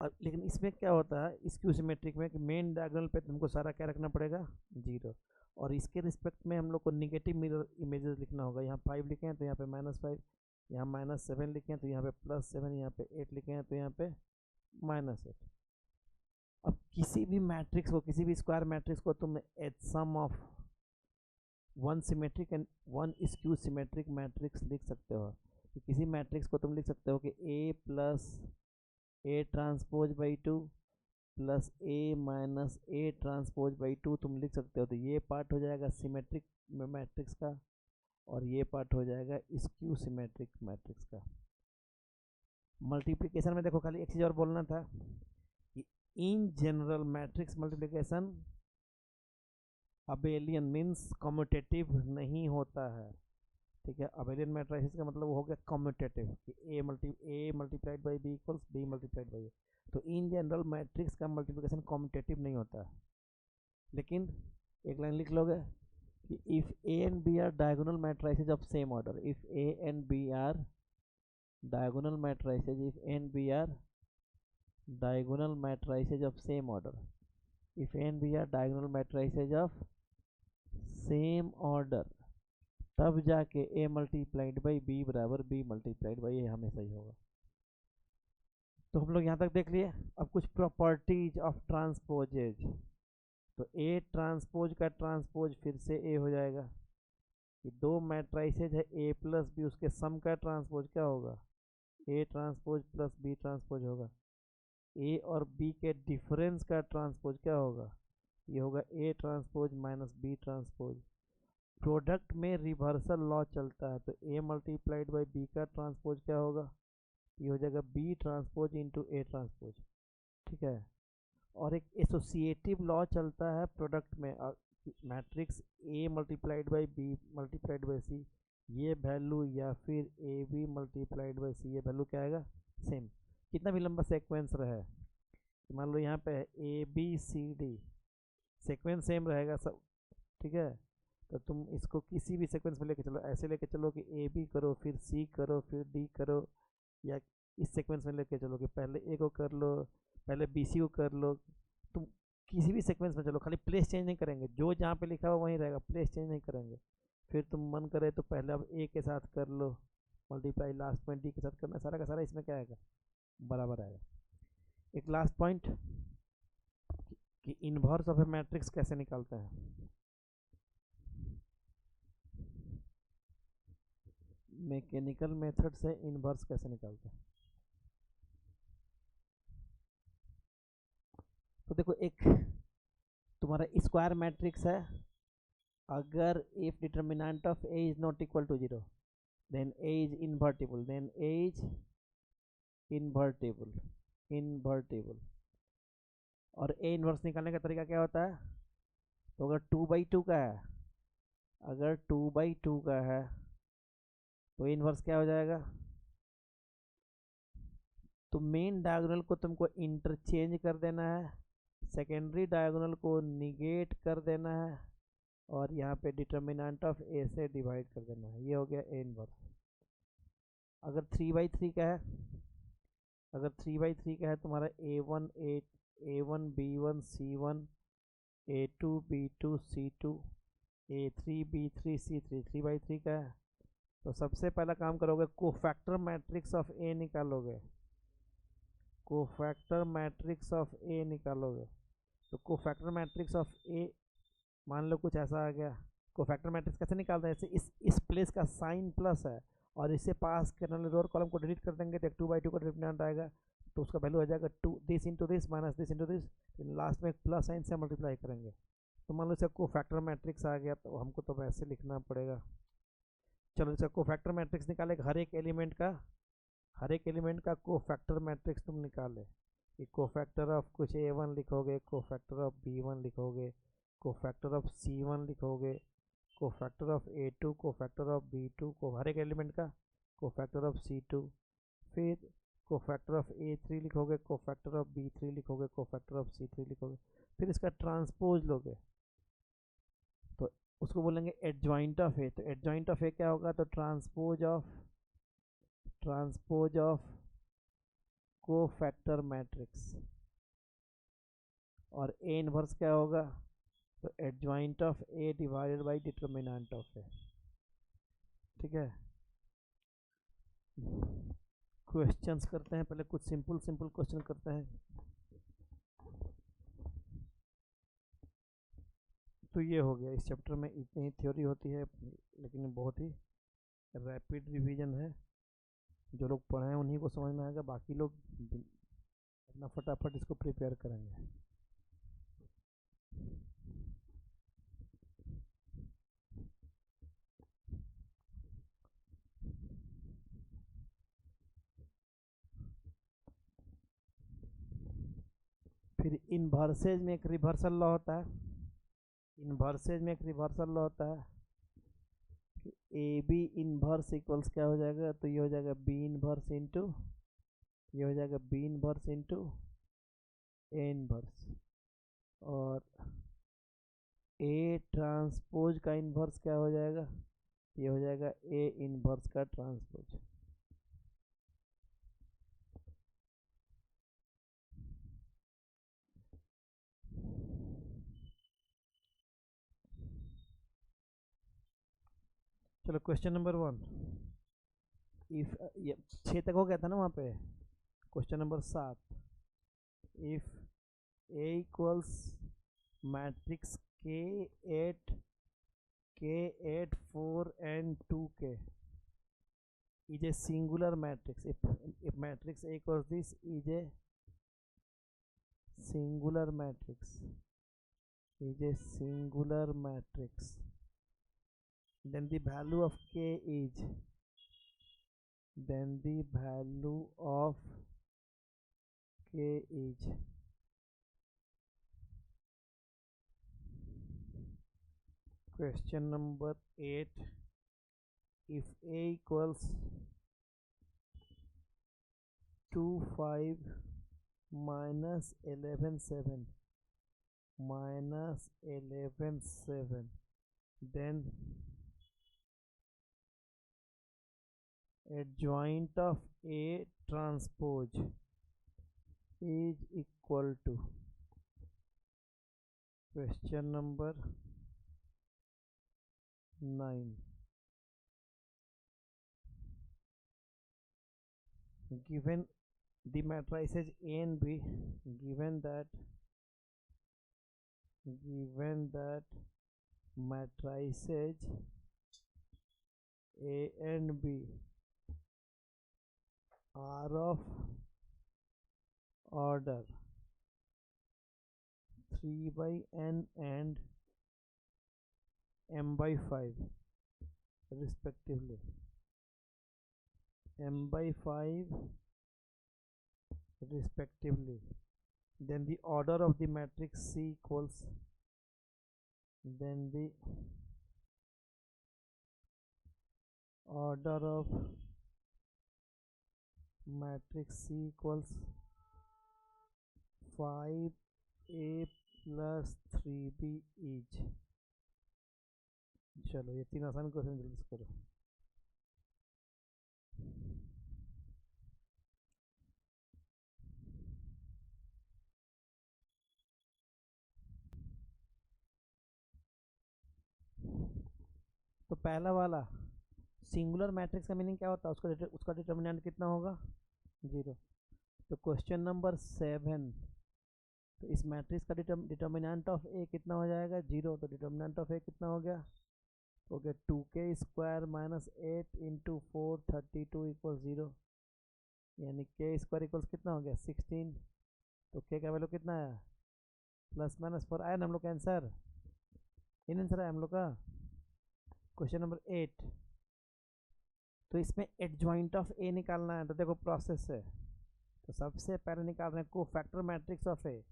और लेकिन इसमें क्या होता है स्क्यू सिमेट्रिक में कि मेन डायगोनल पे तुमको सारा क्या रखना पड़ेगा? 0। और इसके रिस्पेक्ट में हम लोग को निगेटिव मिरर इमेजेस लिखना होगा। यहाँ 5 लिखें तो यहाँ पे -5, यहाँ -7 लिखें तो यहाँ पे +7, यहाँ पे 8 लिखें तो यहाँ पे -8। अब किसी भी मैट्रिक्स को, किसी भी स्क्वायर मैट्रिक्स को तुम as sum of one symmetric and one skew symmetric matrix लिख सकते हो। तो किसी मैट्रिक्स को तुम लिख सकते हो कि A plus A transpose by 2 plus A minus A transpose by 2 तुम लिख सकते हो। तो ये पार्ट हो जाएगा सिमेट्रिक मैट्रिक्स का और ये पार्ट हो जाएगा स्क्यू सिमेट्रिक मैट्रिक्स का। मल्टीप्लिकेशन में देखो खाली एक चीज़ और बोलना था कि इन general matrix multiplication abelian means commutative नहीं होता है, ठीक है। अबेलियन मैट्रिक्स का मतलब हो गया कम्यूटेटिव कि A multiplied by B equals B multiplied by A. तो इन जनरल मैट्रिक्स का मल्टीप्लिकेशन कम्यूटेटिव नहीं होता है। लेकिन एक लाइन लिख लोगे कि if A and B are diagonal matrices of same order, if A and B are diagonal matrices, if a and b are diagonal matrices of same order, if a and b are diagonal matrices of same order, तब जाके a multiplied by b बराबर b multiplied by a हमेशा ही होगा। तो हम लोग यहाँ तक देख लिए। अब कुछ प्रॉपर्टीज ऑफ ट्रांसपोजेज। तो a ट्रांसपोज का ट्रांसपोज फिर से a हो जाएगा कि दो मैट्राइसेज है a प्लस बी, उसके सम का ट्रांसपोज क्या होगा? A transpose plus B transpose होगा। ए और बी के डिफरेंस का ट्रांसपोज क्या होगा? ये होगा A transpose minus B transpose. Product में रिवर्सल लॉ चलता है, तो ए मल्टीप्लाइड बाई बी का ट्रांसपोज क्या होगा? ये हो जाएगा B transpose into A transpose, ठीक है। और एक एसोसिएटिव लॉ चलता है प्रोडक्ट में, matrix A multiplied by B multiplied by C, ये वैल्यू या फिर A B multiplied by C, ये वैल्यू क्या आएगा? सेम। कितना भी लंबा सीक्वेंस रहे, मान लो यहाँ पे है A B C D, sequence same रहेगा सब, ठीक है। तो तुम इसको किसी भी सीक्वेंस में लेके चलो, ऐसे लेके चलो कि ए बी करो फिर सी करो फिर डी करो, या इस सीक्वेंस में लेके चलो कि पहले ए को कर लो पहले बी सी को कर लो। तुम किसी भी सीक्वेंस में चलो, खाली प्लेस चेंज नहीं करेंगे, जो जहाँ पे लिखा हुआ वहीं रहेगा, प्लेस चेंज नहीं करेंगे। फिर तुम मन करे तो पहले अब ए के साथ कर लो मल्टीप्लाई, लास्ट पॉइंट डी के साथ करना, सारा का सारा इसमें क्या आएगा? बराबर आएगा। एक लास्ट पॉइंट कि इन्वर्स ऑफ ए मैट्रिक्स कैसे निकालते हैं। मैकेनिकल मेथड से इन्वर्स कैसे निकालते हैं? तो देखो एक तुम्हारा स्क्वायर मैट्रिक्स है, अगर if determinant of A is not equal to 0 then A is invertible, then A is invertible, invertible. और ए इन्वर्स निकालने का तरीका क्या होता है? तो अगर 2/2 का है, अगर 2/2 का है तो इन्वर्स क्या हो जाएगा? तो मेन डायगोनल को तुमको इंटरचेंज कर देना है, सेकेंडरी डायगोनल को निगेट कर देना है, और यहाँ पे डिटर्मिनेंट ऑफ ए से डिवाइड कर देना है। ये हो गया ए इनवर्स। अगर 3/3 का है, अगर 3/3 का है तुम्हारा A1 B1 C1 A2 B2 C2 A3 B3 C3 3/3 का है। तो सबसे पहला काम करोगे, कोफैक्टर मैट्रिक्स ऑफ ए निकालोगे, कोफैक्टर मैट्रिक्स ऑफ ए निकालोगे। तो कोफैक्टर मैट्रिक्स ऑफ ए मान लो कुछ ऐसा आ गया। कोफैक्टर मैट्रिक्स कैसे निकालते हैं, जैसे इस प्लेस का साइन प्लस है और इसे पास करने वाले रो कॉलम को डिलीट कर देंगे तो एक 2/2 का डिटरमिनेंट आएगा, तो उसका वैल्यू आ जाएगा 2 this into this minus this into this, last में एक प्लस साइन से मल्टीप्लाई करेंगे। तो मान लो इसका कोफैक्टर मैट्रिक्स आ गया, तो हमको तो वैसे लिखना पड़ेगा। चलो इसका कोफैक्टर मैट्रिक्स निकाले, हर एक एलिमेंट का कोफैक्टर मैट्रिक्स तुम निकाले। कोफैक्टर ऑफ कुछ A1 लिखोगे, कोफैक्टर ऑफ B1 लिखोगे, कोफैक्टर ऑफ C1 लिखोगे, cofactor of A2, cofactor of B2 को हर एक एलिमेंट का, कोफैक्टर ऑफ C2, फिर कोफैक्टर ऑफ A3 लिखोगे, कोफैक्टर ऑफ B3 लिखोगे, कोफैक्टर ऑफ C3 लिखोगे, फिर इसका ट्रांसपोज लोगे, तो उसको बोलेंगे एडजॉइंट ऑफ ए। तो एडजॉइंट ऑफ ए क्या होगा, तो ट्रांसपोज ऑफ कोफैक्टर मैट्रिक्स। और ए इनवर्स क्या होगा, तो adjoint of A divided by determinant of A. ठीक है, क्वेश्चंस करते हैं, पहले कुछ सिंपल क्वेश्चन करते हैं। तो ये हो गया, इस चैप्टर में इतनी ही थ्योरी होती है, लेकिन बहुत ही रैपिड रिवीजन है। जो लोग पढ़े हैं उन्हीं को समझ में आएगा, बाकी लोग अपना फटाफट इसको प्रिपेयर करेंगे। फिर इन्वर्सेज में एक रिवर्सल लॉ होता है, इन्वर्सेज में एक रिवर्सल लॉ होता है कि ए बी इन्वर्स इक्वल्स क्या हो जाएगा, तो ये हो जाएगा बी इन्वर्स इंटू, ये हो जाएगा B inverse into A inverse, और ए ट्रांसपोज का इन्वर्स क्या हो जाएगा, ये हो जाएगा ए इन्वर्स का ट्रांसपोज। चलो क्वेश्चन नंबर 1, इफ ये 6 तक हो गया था ना वहाँ पे। Question number 7, if A equals matrix K8 4 and 2K is a singular matrix, if matrix A equals this is a singular matrix, then the value of K is, question number 8, if A equals 2 5 minus 11 7 then adjoint of A transpose is equal to, question number 9, given the matrices A and B, given that matrices A and B are of order 3/n and m/5 respectively, then the order of the matrix C equals, then the order of matrix C equals 5a plus 3b each. चलो ये 3 आसान question जल्दी से करो। तो पहला वाला singular matrix का मीनिंग क्या होता है, उसका डिटर्मिनेंट कितना होगा, 0। तो क्वेश्चन नंबर 7, तो इस मैट्रिक्स का डिटर्मिनेंट ऑफ ए कितना हो जाएगा, 0। तो डिटर्मिनेंट ऑफ ए कितना हो गया, 2k square minus 8 into 432 equal 0, यानी के स्क्वायर इक्वल्स कितना हो गया, 16। तो के का वैल्यू कितना आया, प्लस माइनस 4 आया ना हम लोग का आंसर, इन आंसर आया हम लोग का। क्वेश्चन नंबर 8, तो इसमें एडजॉइंट ऑफ ए निकालना है। तो देखो प्रोसेस है, तो सबसे पहले निकाल रहे हैं कोफैक्टर मैट्रिक्स ऑफ ए।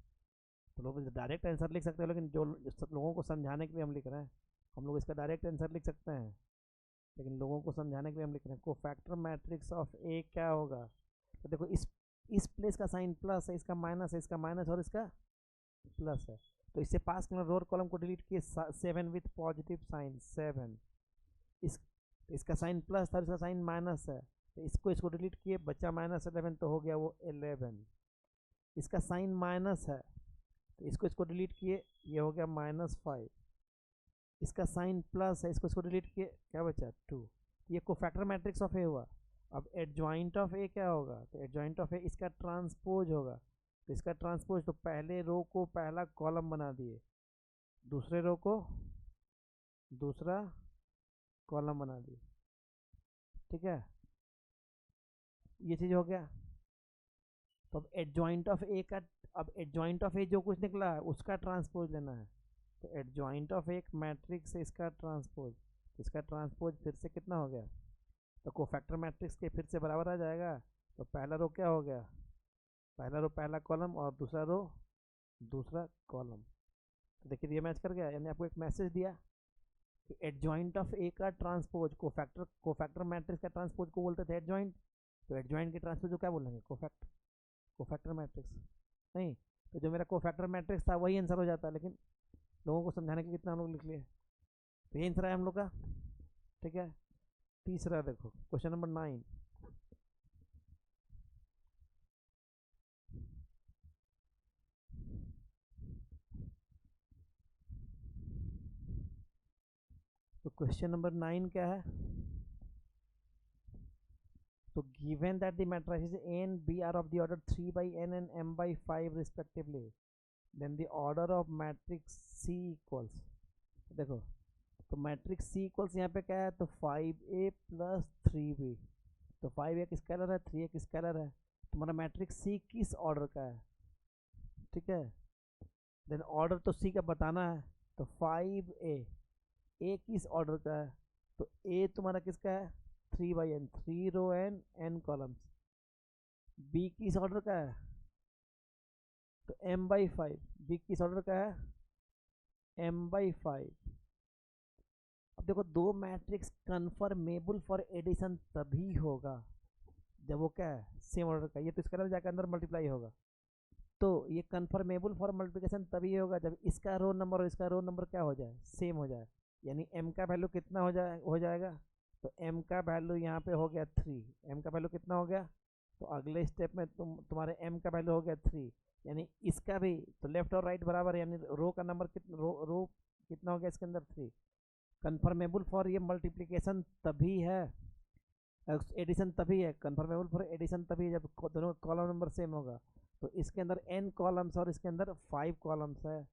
तो लोग डायरेक्ट आंसर लिख सकते हैं, लेकिन जो लोगों को समझाने के लिए हम लिख रहे हैं, हम लोग इसका डायरेक्ट आंसर लिख सकते हैं, लेकिन लोगों को समझाने के लिए हम लिख रहे हैं कोफैक्टर मैट्रिक्स ऑफ ए क्या होगा। तो देखो इस प्लेस का साइन प्लस है, इसका माइनस है, इसका माइनस और इसका प्लस है। तो इससे पास करना, रो कॉलम को डिलीट किए, 7 विथ पॉजिटिव साइन 7, इसका साइन प्लस था, इसका साइन माइनस है, तो इसको डिलीट किए, बच्चा -11, तो हो गया वो 11। इसका साइन माइनस है, तो इसको डिलीट किए, ये हो गया -5। इसका साइन प्लस है, इसको डिलीट किए, क्या बचा 2। ये कोफैक्टर मैट्रिक्स ऑफ ए हुआ। अब एडजॉइंट ऑफ ए क्या होगा, तो एडजॉइंट ऑफ ए इसका ट्रांसपोज होगा। तो इसका ट्रांसपोज, तो पहले रो को पहला कॉलम बना दिए, दूसरे रो को दूसरा कॉलम बना दिए, ठीक है, ये चीज़ हो गया। तो अब एडजॉइंट ऑफ ए का, अब एडजॉइंट ऑफ ए जो कुछ निकला है उसका ट्रांसपोज लेना है। तो एडजॉइंट ऑफ एक मैट्रिक्स से इसका ट्रांसपोज, इसका ट्रांसपोज फिर से कितना हो गया, तो कोफैक्टर मैट्रिक्स के फिर से बराबर आ जाएगा। तो पहला रो क्या हो गया, पहला रो पहला कॉलम और दूसरा रो दूसरा कॉलम। तो देखिए ये मैच कर गया, यानी आपको एक मैसेज दिया कि एडजॉइंट ऑफ ए का ट्रांसपोज, कोफैक्टर मैट्रिक्स का ट्रांसपोज को बोलते थे एडजॉइंट। तो एडजॉइंट के ट्रांसपोज को क्या बोलेंगे, कोफैक्टर मैट्रिक्स। नहीं, तो जो मेरा कोफैक्टर मैट्रिक्स था वही आंसर हो जाता है, लेकिन लोगों को समझाने के कितना हम लोग लिख लिए, तो ये आंसर है हम लोग का, ठीक है। तीसरा देखो क्वेश्चन नंबर 9, तो क्वेश्चन नंबर 9 क्या है, तो given that the matrices A and B are of the order 3 by n and m by 5 respectively, then the order of matrix C equals, देखो तो मैट्रिक्स सी इक्वल्स यहाँ पे क्या है, तो 5a प्लस 3b। तो 5 एक स्केलर है, 3 एक स्केलर है, तुम्हारा मैट्रिक्स सी किस ऑर्डर का है, ठीक है। देन ऑर्डर तो सी का बताना है, तो 5a किस ऑर्डर का है, तो ए तुम्हारा किसका है, 3/n, 3 रो एन n कॉलम्स। बी किस ऑर्डर का है, तो m/5, बी किस ऑर्डर का है, m/5। अब देखो दो मैट्रिक्स कन्फर्मेबल फॉर एडिशन तभी होगा जब वो क्या है, सेम ऑर्डर का। ये तो इसका जाकर अंदर मल्टीप्लाई होगा, तो ये कन्फर्मेबल फॉर मल्टीप्लिकेशन तभी होगा जब इसका रो नंबर और इसका रो नंबर क्या हो जाए, सेम हो जाए। यानी m का वैल्यू कितना हो जाएगा, तो m का वैल्यू यहाँ पे हो गया 3, m का वैल्यू कितना हो गया, तो अगले स्टेप में तुम्हारे m का वैल्यू हो गया 3, यानी इसका भी तो लेफ्ट और राइट बराबर है, यानी रो का नंबर कितना, रो कितना हो गया इसके अंदर 3। कन्फर्मेबल फॉर ये मल्टीप्लिकेशन तभी है, एडिशन तभी है, कन्फर्मेबल फॉर एडिशन तभी जब दोनों कॉलम नंबर सेम होगा। तो इसके अंदर n कॉलम्स और इसके अंदर 5 कॉलम्स है,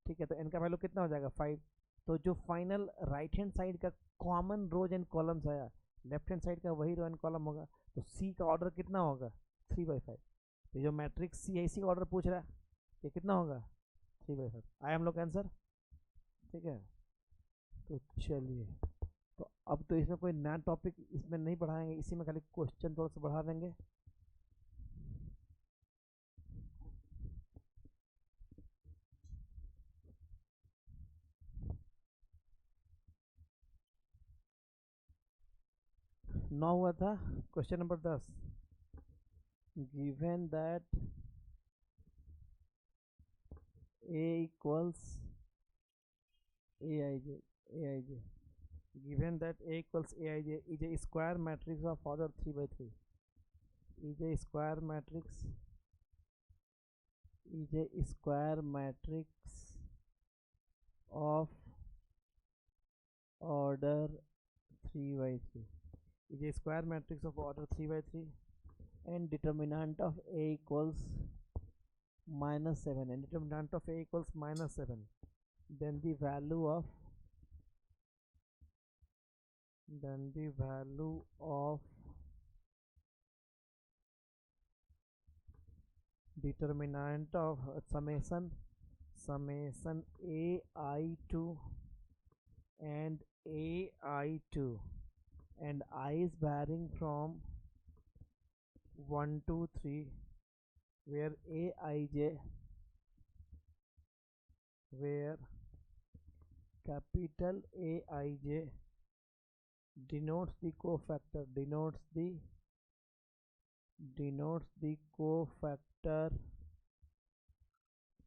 ठीक है। तो n का वैल्यू कितना हो जाएगा 5। तो जो फाइनल राइट हैंड साइड का कॉमन रोज एंड कॉलम्स आया, लेफ्ट हैंड साइड का वही रो एंड कॉलम होगा। तो सी का ऑर्डर कितना होगा, 3/5। तो जो मैट्रिक्स सी है इसी ऑर्डर पूछ रहा है, ये कितना होगा 3/5। आया हम लोग का आंसर, ठीक है। तो चलिए, तो अब तो इसमें कोई नया टॉपिक इसमें नहीं पढ़ाएंगे, इसी में खाली क्वेश्चन थोड़ा सा बढ़ा देंगे। नौ हुआ था, question number 10, given that A equals Aij, given that A equals Aij is a square matrix of order 3 by 3, is a square matrix of order 3 by 3, is a square matrix of order 3 by 3, and determinant of A equals -7, and determinant of A equals -7, then the value of determinant of summation ai2 and ai2, and I is varying from 1 to 3, where capital Aij denotes the cofactor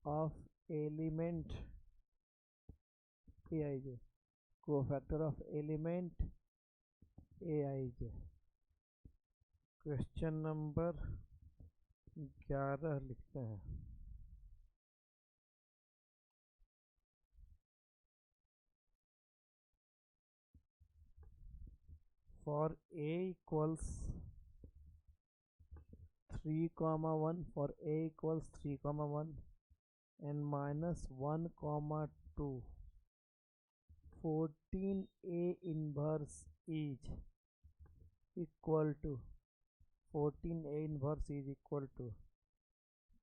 of element Aij, cofactor of element Aij। Question number 11 लिखते हैं। For A equals 3,1, for A equals 3,1 and -1,2, 14A inverse is equal to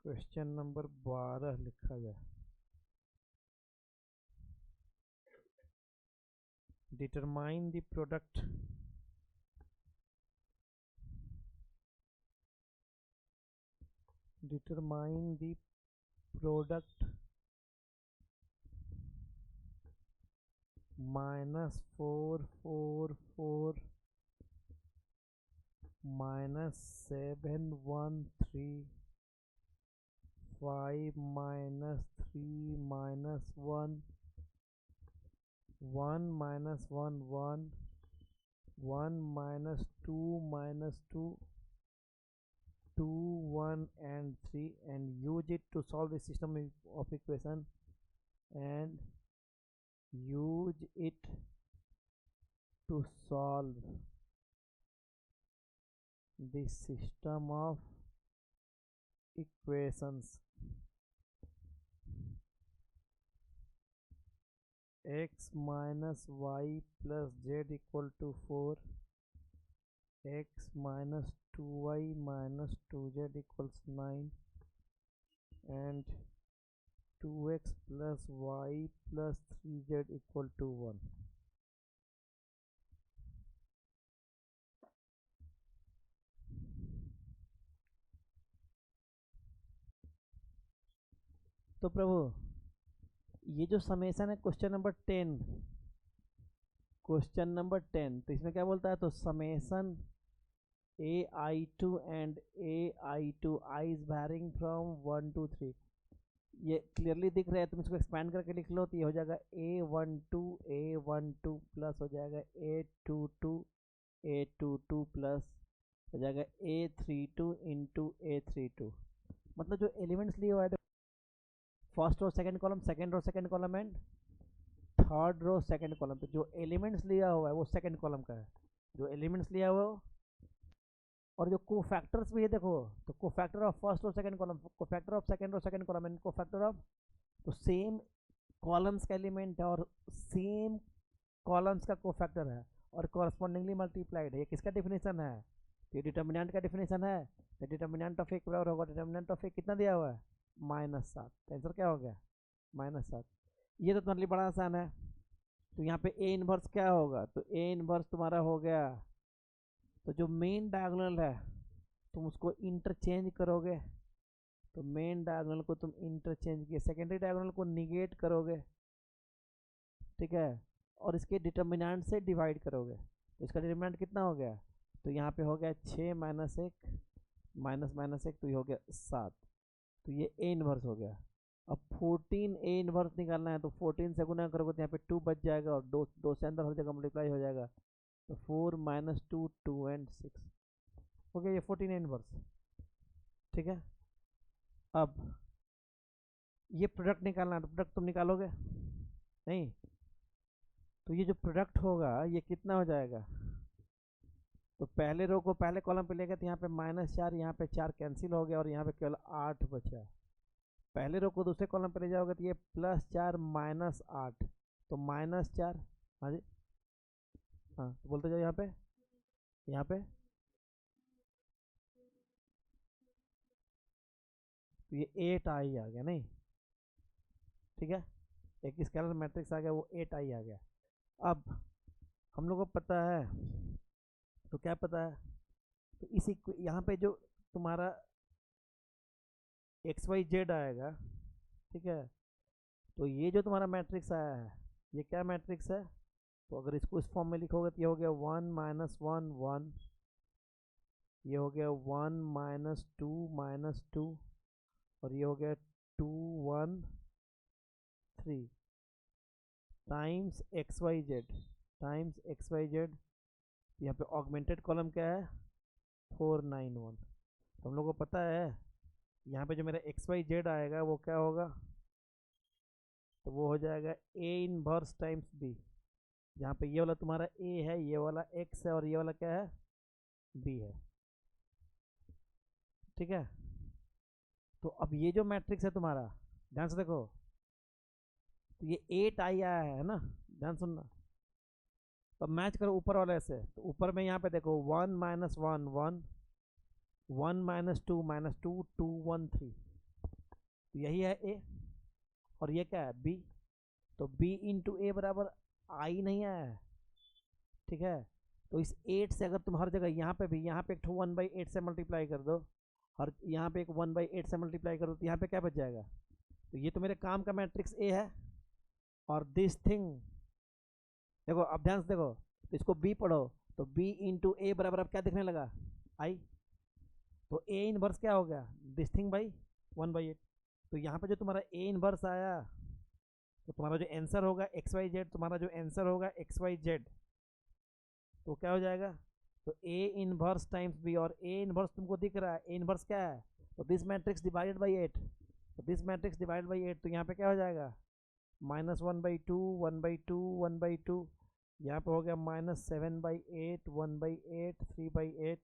question number 12 लिखा जाए। Determine the product -444 -713 5 -3 -1 1 -1 1 1 -2 -2 2 1 and 3, and use it to solve the system of equation, and use it to solve the system of equations x minus y plus z equal to 4, x minus 2y minus 2z equals 9, and 2x plus y plus 3z equal to 1। तो प्रभु ये जो summation है question number 10, तो इसमें क्या बोलता है, तो summation ai2 and ai2 i is varying from 1 to 3, ये क्लियरली दिख रहा है। तुम इसको एक्सपैंड करके लिख लो तो ये हो जाएगा a12 प्लस हो जाएगा a22 प्लस हो जाएगा a32 इंटू a32। मतलब जो एलिमेंट्स लिए हुआ है first row second column, second row second column and third row second column, तो जो एलिमेंट्स लिया हुआ है वो सेकंड कॉलम का है, जो एलिमेंट्स लिया हुआ है। और जो कोफैक्टर्स भी है देखो, तो cofactor of first row second column, cofactor of second row second column and cofactor of, तो सेम कॉलम्स का एलिमेंट है और सेम कॉलम्स का कोफैक्टर है और कॉरस्पॉन्डिंगली मल्टीप्लाइड है। ये किसका डिफिनेशन है, ये डिटर्मिनेंट का डिफिनेशन है। तो डिटर्मिनेंट ऑफ ए बराबर होगा, डिटर्मिनेंट ऑफ ए कितना दिया हुआ है -7, तो आंसर क्या हो गया -7। ये तो तुम्हारे लिए बड़ा आसान है। तो यहाँ पे ए इनवर्स क्या होगा, तो ए इनवर्स तुम्हारा हो गया, तो जो मेन डायगोनल है तुम उसको इंटरचेंज करोगे, तो मेन डायगोनल को तुम इंटरचेंज किए, सेकेंडरी डायगोनल को निगेट करोगे, ठीक है, और इसके डिटर्मिनेंट से डिवाइड करोगे, तो इसका डिटर्मिनेंट कितना हो गया, तो यहाँ पे हो गया 6 - 1 माइनस माइनस 1 तो ये हो गया 7, तो ये ए इनवर्स हो गया। अब 14 ए इनवर्स निकालना है तो 14 से गुना करोगे तो यहाँ पे 2 बच जाएगा और दो से अंदर हर जगह मल्टीप्लाई हो जाएगा, तो 4 माइनस 2 2 एंड 6 हो गया ये 14 ए इनवर्स। ठीक है, अब ये प्रोडक्ट निकालना है तो प्रोडक्ट तुम निकालोगे नहीं, तो ये जो प्रोडक्ट होगा ये कितना हो जाएगा, तो पहले रो को पहले कॉलम पे लेगा तो यहाँ पे -4, यहाँ पे 4 कैंसिल हो गया और यहाँ पे केवल 8 बचा। पहले रो को दूसरे कॉलम पे ले जाओगे तो ये +4 -8, तो -4। हाँ जी, हाँ तो बोलते जाओ यहाँ पे, यहाँ पे तो ये 8 आई आ गया नहीं। ठीक है, एक स्केलर मैट्रिक्स आ गया, वो 8 आई आ गया। अब हम लोग को पता है, तो क्या पता है, तो इसी यहाँ पे जो तुम्हारा XYZ आएगा, ठीक है, तो ये जो तुम्हारा मैट्रिक्स आया है ये क्या मैट्रिक्स है, तो अगर इसको इस फॉर्म में लिखोगे तो ये हो गया 1 -1 1, ये हो गया 1 -2 -2, और ये हो गया 2 1 3 टाइम्स XYZ। यहाँ पे ऑगमेंटेड कॉलम क्या है 491। तो हम लोग को पता है यहाँ पे जो मेरा XYZ आएगा वो क्या होगा, तो वो हो जाएगा A इनवर्स टाइम्स B। जहाँ पे ये वाला तुम्हारा A है, ये वाला X है और ये वाला क्या है B है। ठीक है, तो अब ये जो मैट्रिक्स है तुम्हारा, ध्यान से देखो, तो ये 8 आई आया है ना, ध्यान सुनना। तो मैच करो ऊपर वाले से, तो ऊपर में यहाँ पे देखो 1 -1 1 1 -2 -2 2 1 3, तो यही है A, और ये क्या है B, तो B इंटू A बराबर आई नहीं आया है। ठीक है, तो इस 8 से अगर तुम हर जगह यहाँ पे भी, यहाँ पे एक 1/8 से मल्टीप्लाई कर दो, और यहाँ पे एक 1/8 से मल्टीप्लाई करो, तो यहाँ पे क्या बच जाएगा, तो ये तो मेरे काम का मैट्रिक्स A है। और दिस थिंग देखो, अब ध्यान से देखो, तो इसको B पढ़ो, तो B इंटू A बराबर अब क्या दिखने लगा आई, तो A इनवर्स क्या हो गया दिस थिंग बाई 1/8। तो यहाँ पे जो तुम्हारा A इनवर्स आया, तो तुम्हारा जो आंसर होगा XYZ, तुम्हारा जो आंसर होगा XYZ, तो क्या हो जाएगा, तो A इनवर्स टाइम्स B, और A इनवर्स तुमको दिख रहा है, A इनवर्स क्या है, तो दिस मैट्रिक्स डिवाइडेड बाई 8, तो दिस मैट्रिक्स डिवाइडेड बाई 8, तो यहाँ पे क्या हो जाएगा -1/2 1/2 1/2, यहाँ पे हो गया -7/8 1/8 3/8,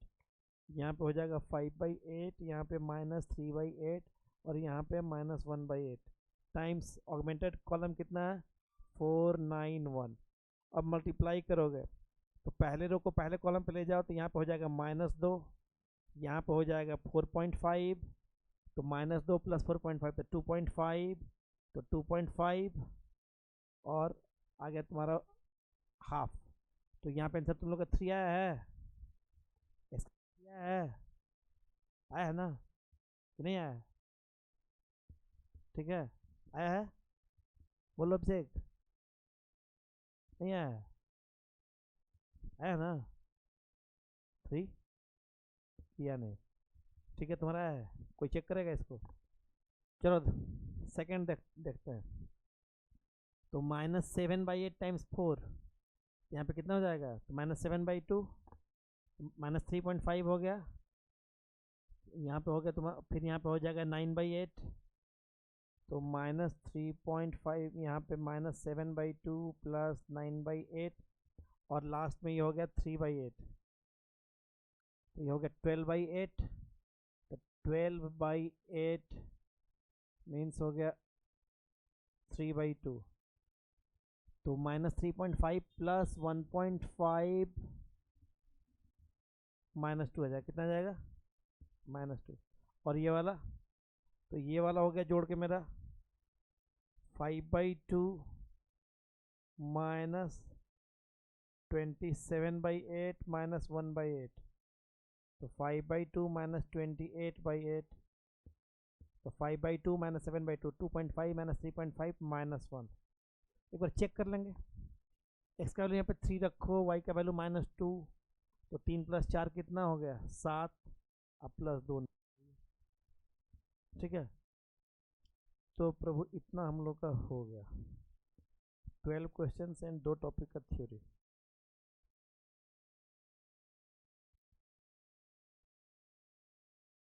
यहाँ पे हो जाएगा 5/8, यहाँ पे -3/8, और यहाँ पे -1/8 टाइम्स ऑगमेंटेड कॉलम कितना है 491। अब मल्टीप्लाई करोगे तो पहले रो को पहले कॉलम पे ले जाओ, तो यहाँ पे हो जाएगा -2, यहाँ पे हो जाएगा 4.5, तो -2 + 4.5 तो 2.5, तो 2.5 और आ गया तुम्हारा हाफ, तो यहाँ पे आंसर तुम लोग का 3 आया है, आया है ना कि नहीं आया, ठीक है आया है, बोलो अभिषेक, नहीं आया, आया ना 3 या नहीं, ठीक है तुम्हारा आया है, कोई चेक करेगा इसको, चलो सेकंड देखते हैं। तो -7/8 टाइम्स 4, यहाँ पे कितना हो जाएगा, तो -7/2 -3.5 हो गया, यहाँ पे हो गया तुम्हारा, फिर यहाँ पे हो जाएगा 9/8, तो -3.5, यहाँ पे -7/2 + 9/8, और लास्ट में ये हो गया 3/8, तो ये हो गया 12/8, तो 12/8 मीन्स हो गया 3/2, तो -3.5 + 1.5 -2 आ जाएगा, कितना आ जाएगा -2, और ये वाला, तो ये वाला हो गया जोड़ के मेरा 5/2 -27/8 -1/8, तो 5/2 -28/8, तो 5/2 -7/2 2.5 -3.5 -1। एक बार चेक कर लेंगे, एक्स का वैल्यू यहाँ पे 3 रखो, वाई का वैल्यू -2, तो 3 + 4 कितना हो गया 7, अब प्लस 2, ठीक है। तो प्रभु इतना हम लोग का हो गया, 12 क्वेश्चन एंड 2 टॉपिक का थ्योरी।